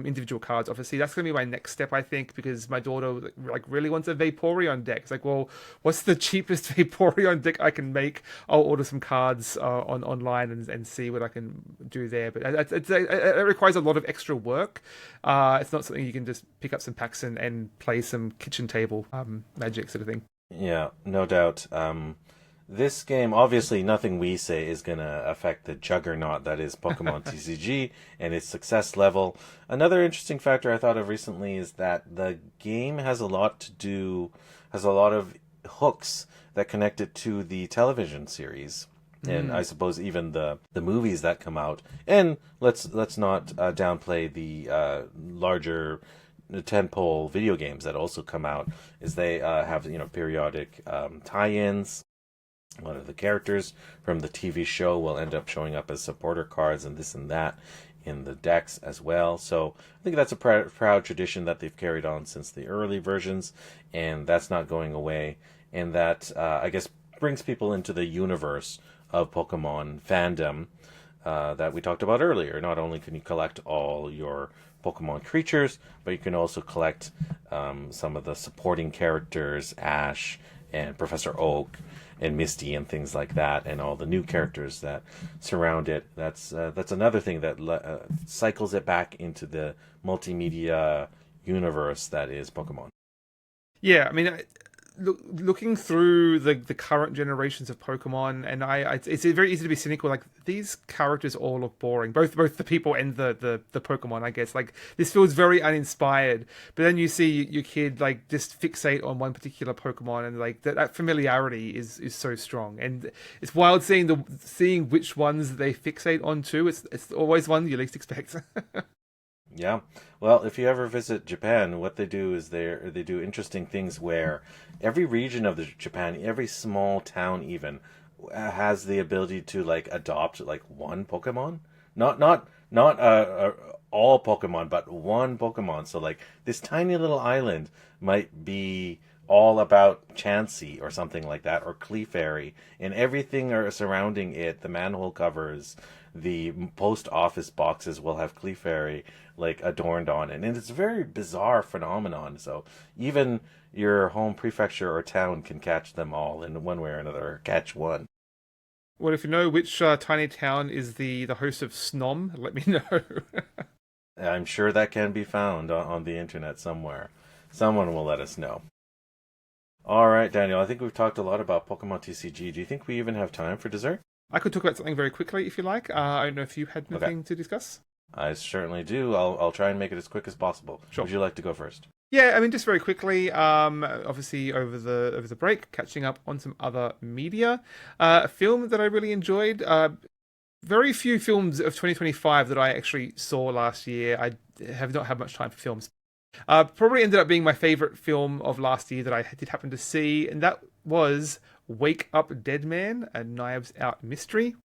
individual cards. Obviously, that's going to be my next step, I think, because my daughter like really wants a Vaporeon deck. It's like, well, what's the cheapest Vaporeon deck I can make? I'll order some cards online and see what I can do there. But it requires a lot of extra work. It's not something you can just pick up some packs and play some kitchen table magic sort of thing. Yeah, no doubt. This game, obviously, nothing we say is going to affect the juggernaut that is Pokemon TCG and its success level. Another interesting factor I thought of recently is that the game has a lot of hooks that connect it to the television series. And I suppose even the movies that come out. And let's not downplay the larger tentpole video games that also come out, is they have periodic tie-ins A lot of the characters from the TV show will end up showing up as supporter cards and this and that in the decks as well. So I think that's a proud tradition that they've carried on since the early versions, and that's not going away. And that, I guess, brings people into the universe of Pokemon fandom that we talked about earlier. Not only can you collect all your Pokemon creatures, but you can also collect some of the supporting characters, Ash and Professor Oak and Misty and things like that, and all the new characters that surround it. That's another thing that cycles it back into the multimedia universe that is Pokemon. Yeah, I mean, looking through the current generations of Pokemon, and it's very easy to be cynical. Like, these characters all look boring, both the people and the Pokemon. I guess, like, this feels very uninspired. But then you see your kid like just fixate on one particular Pokemon, and like that familiarity is so strong. And it's wild seeing which ones they fixate on too. It's always one you least expect. Yeah. Well, if you ever visit Japan, what they do is they do interesting things where every region of Japan, every small town even, has the ability to like adopt like one Pokemon. Not all Pokemon, but one Pokemon. So like this tiny little island might be all about Chansey or something like that, or Clefairy, and everything surrounding it, the manhole covers, the post office boxes will have Clefairy like adorned on it, and it's a very bizarre phenomenon. So even your home prefecture or town can catch them all in one way or another, or catch one. Well, if you know which tiny town is the host of Snom, let me know. I'm sure that can be found on the internet somewhere. Someone will let us know. All right, Daniel, I think we've talked a lot about Pokemon TCG. Do you think we even have time for dessert? I could talk about something very quickly if you like. I don't know if you had anything to discuss. I certainly do. I'll try and make it as quick as possible. Sure. Would you like to go first? Yeah, I mean, just very quickly. Obviously, over the break, catching up on some other media. A film that I really enjoyed. Very few films of 2025 that I actually saw last year. I have not had much time for films. Probably ended up being my favorite film of last year that I did happen to see, and that was Wake Up Dead Man, a Knives Out mystery.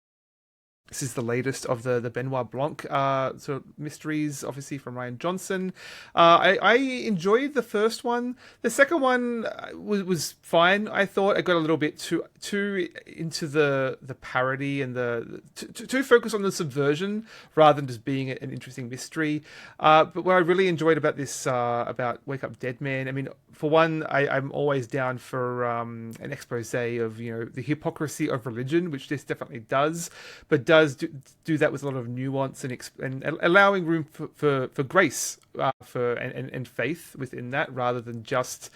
This is the latest of the Benoit Blanc sort of mysteries, obviously from Ryan Johnson. I enjoyed the first one. The second one was fine. I thought I got a little bit too into the parody and too focused on the subversion rather than just being an interesting mystery. But what I really enjoyed about this about Wake Up Dead Man, I mean, for one, I'm always down for an expose of the hypocrisy of religion, which this definitely does, but does do that with a lot of nuance and allowing room for grace and faith within that, rather than just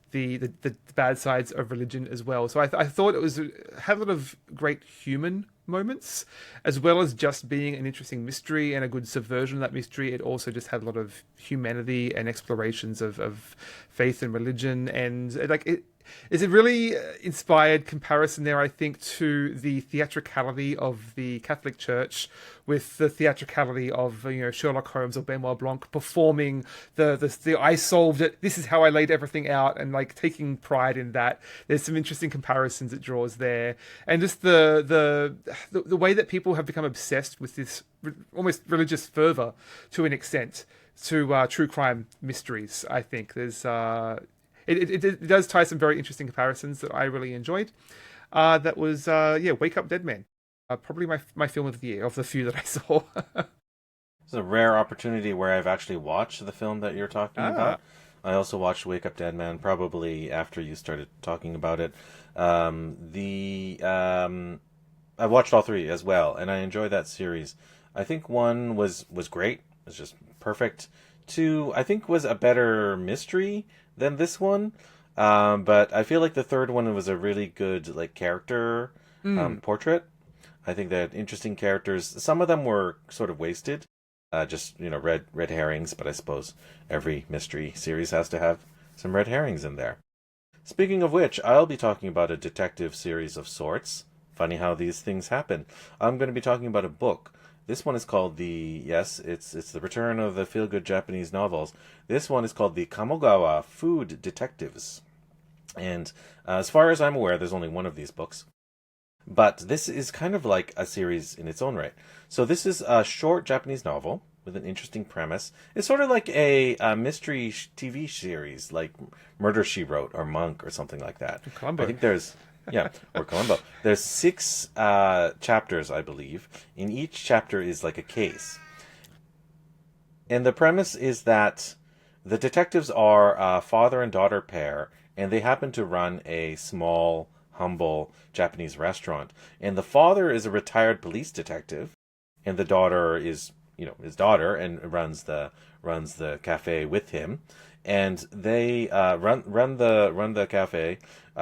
the bad sides of religion as well. So I thought had a lot of great human moments, as well as just being an interesting mystery and a good subversion of that mystery. It also just had a lot of humanity and explorations of faith and religion, and like it is a really inspired comparison there, I think, to the theatricality of the Catholic Church with the theatricality of Sherlock Holmes or Benoit Blanc performing the I solved it, this is how I laid everything out, and like taking pride in that. There's some interesting comparisons it draws there, and just the way that people have become obsessed with this almost religious fervor to an extent to true crime mysteries. I think there's It does tie some very interesting comparisons that I really enjoyed. That was Wake Up Dead Man. Probably my film of the year, of the few that I saw. It's a rare opportunity where I've actually watched the film that you're talking about. I also watched Wake Up Dead Man probably after you started talking about it. I watched all three as well, and I enjoyed that series. I think one was great. It was just perfect. Two, I think, was a better mystery than this one. But I feel like the third one was a really good like character portrait. I think they had interesting characters. Some of them were sort of wasted. Just red herrings, but I suppose every mystery series has to have some red herrings in there. Speaking of which, I'll be talking about a detective series of sorts. Funny how these things happen. I'm going to be talking about a book. This one is called it's the return of the feel-good Japanese novels. This one is called the Kamogawa Food Detectives. And as far as I'm aware, there's only one of these books. But this is kind of like a series in its own right. So this is a short Japanese novel with an interesting premise. It's sort of like a mystery TV series, like Murder She Wrote or Monk or something like that. I Columbo. think there's yeah, or Columbo. There's six chapters, I believe. In each chapter is like a case, and the premise is that the detectives are a father and daughter pair, and they happen to run a small, humble Japanese restaurant. And the father is a retired police detective, and the daughter is, his daughter, and runs the cafe with him. And they run the cafe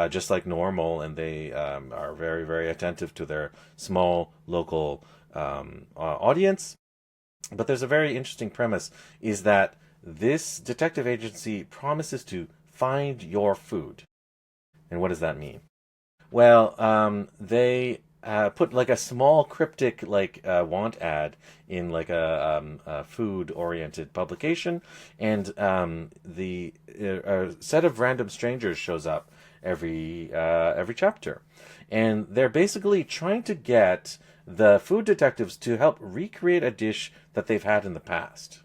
just like normal, and they are very very attentive to their small local audience. But there's a very interesting premise is that this detective agency promises to find your food. And what does that mean? Well, they put like a small cryptic like want ad in like a food-oriented publication, and the a set of random strangers shows up every chapter, and they're basically trying to get the food detectives to help recreate a dish that they've had in the past.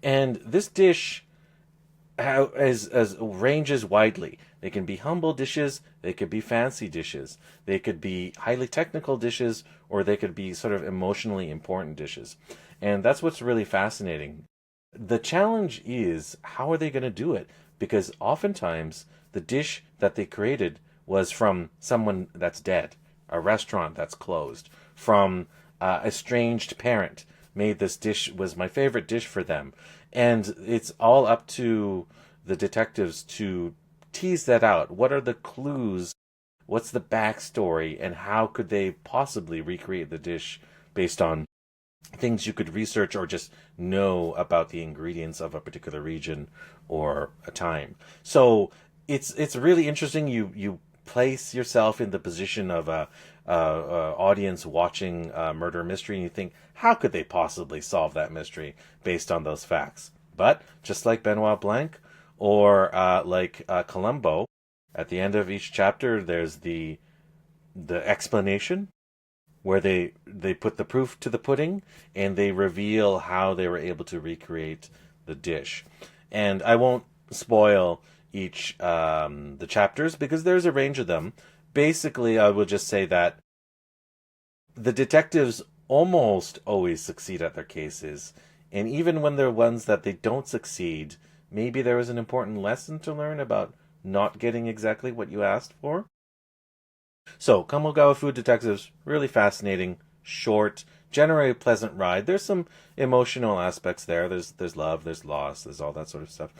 And this dish as ranges widely. They can be humble dishes, they could be fancy dishes, they could be highly technical dishes, or they could be sort of emotionally important dishes. And that's what's really fascinating. The challenge is how are they going to do it? Because oftentimes the dish that they created was from someone that's dead, a restaurant that's closed, from a estranged parent made this dish was my favorite dish for them. And it's all up to the detectives to tease that out. What are the clues? What's the backstory? And how could they possibly recreate the dish based on things you could research or just know about the ingredients of a particular region or a time? So it's really interesting. You place yourself in the position of a audience watching a murder mystery, and you think, how could they possibly solve that mystery based on those facts? But just like Benoit Blanc or like Columbo, at the end of each chapter, there's the explanation where they put the proof to the pudding and they reveal how they were able to recreate the dish. And I won't spoil each the chapters because there's a range of them. Basically, I will just say that the detectives almost always succeed at their cases, and even when they're ones that they don't succeed, maybe there was an important lesson to learn about not getting exactly what you asked for. So, Kamogawa Food Detectives, really fascinating, short, generally a pleasant ride. There's some emotional aspects there. There's love, there's loss, there's all that sort of stuff.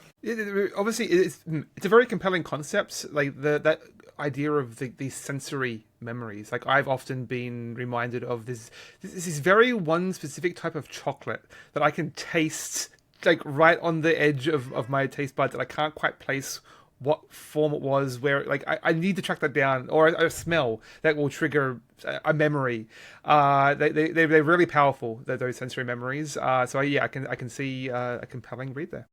Obviously, it's a very compelling concept. Like that idea of these sensory memories. Like I've often been reminded of this very one specific type of chocolate that I can taste like right on the edge of my taste buds, and I can't quite place what form it was, where like I need to track that down, or a smell that will trigger a memory. They're really powerful, those sensory memories. So yeah, I can see a compelling read there.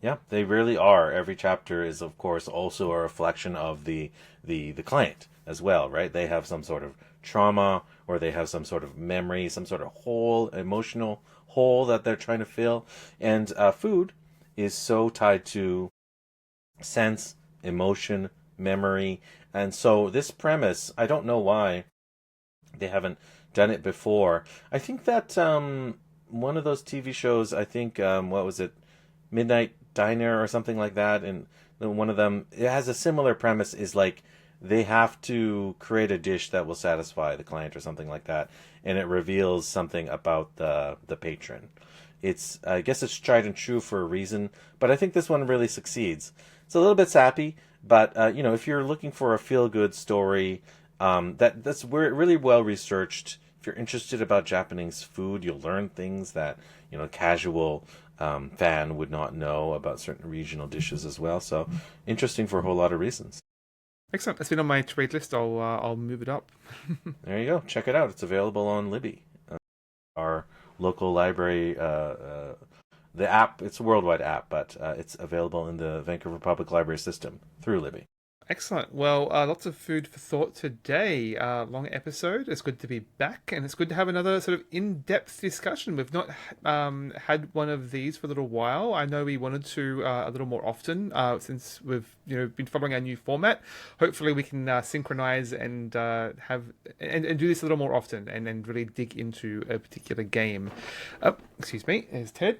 Yeah, they really are. Every chapter is, of course, also a reflection of the client as well, right? They have some sort of trauma, or they have some sort of memory, some sort of hole, emotional hole that they're trying to fill. And food is so tied to sense, emotion, memory. And so this premise, I don't know why they haven't done it before. I think that one of those TV shows, I think, what was it? Midnight Diner or something like that, and one of them, it has a similar premise, is like they have to create a dish that will satisfy the client or something like that, and it reveals something about the patron. It's, I guess it's tried and true for a reason, but I think this one really succeeds. It's a little bit sappy, but if you're looking for a feel good story, that's really well researched. If you're interested about Japanese food, you'll learn things that casual fan would not know about certain regional dishes as well. So interesting for a whole lot of reasons. Excellent. That's been on my to read list. I'll move it up. There you go. Check it out. It's available on Libby, our local library. The app, it's a worldwide app, but it's available in the Vancouver Public Library system through Libby. Excellent. Well, lots of food for thought today. Long episode. It's good to be back, and it's good to have another sort of in-depth discussion. We've not had one of these for a little while. I know we wanted to a little more often since we've been following our new format. Hopefully, we can synchronize and have and do this a little more often, and really dig into a particular game. Excuse me, there's Ted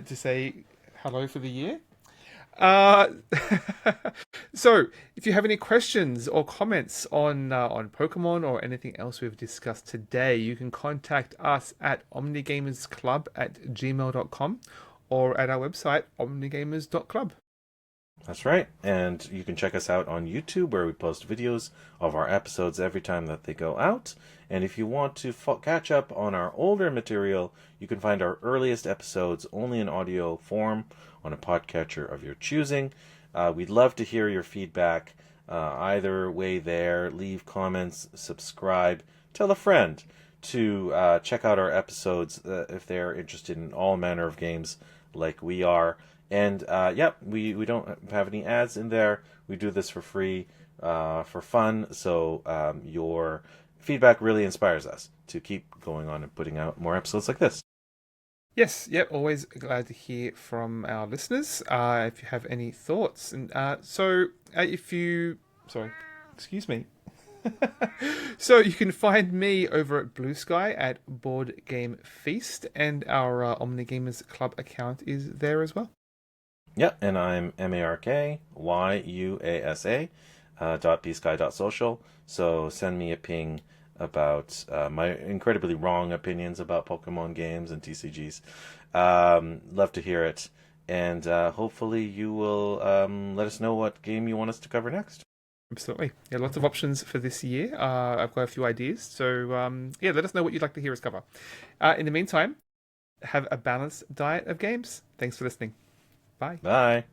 to say hello for the year. Uh, so, if you have any questions or comments on Pokemon or anything else we've discussed today, you can contact us at omnigamersclub@gmail.com or at our website omnigamers.club. That's right. And you can check us out on YouTube where we post videos of our episodes every time that they go out. And if you want to catch up on our older material, you can find our earliest episodes only in audio form on a podcatcher of your choosing. We'd love to hear your feedback. Either way there, leave comments, subscribe, tell a friend to check out our episodes if they're interested in all manner of games like we are. And we don't have any ads in there. We do this for free, for fun. So your feedback really inspires us to keep going on and putting out more episodes like this. Yes, yep, always glad to hear from our listeners. If you have any thoughts, and if you, sorry, excuse me. So you can find me over at Blue Sky at Board Game Feast, and our Omnigamers Club account is there as well. Yeah, and I'm MARKYUASA .bsky.social. So send me a ping about my incredibly wrong opinions about Pokemon games and TCGs. Love to hear it. And hopefully you will let us know what game you want us to cover next. Absolutely. Yeah, lots of options for this year. I've got a few ideas. So, let us know what you'd like to hear us cover. In the meantime, have a balanced diet of games. Thanks for listening. Bye. Bye.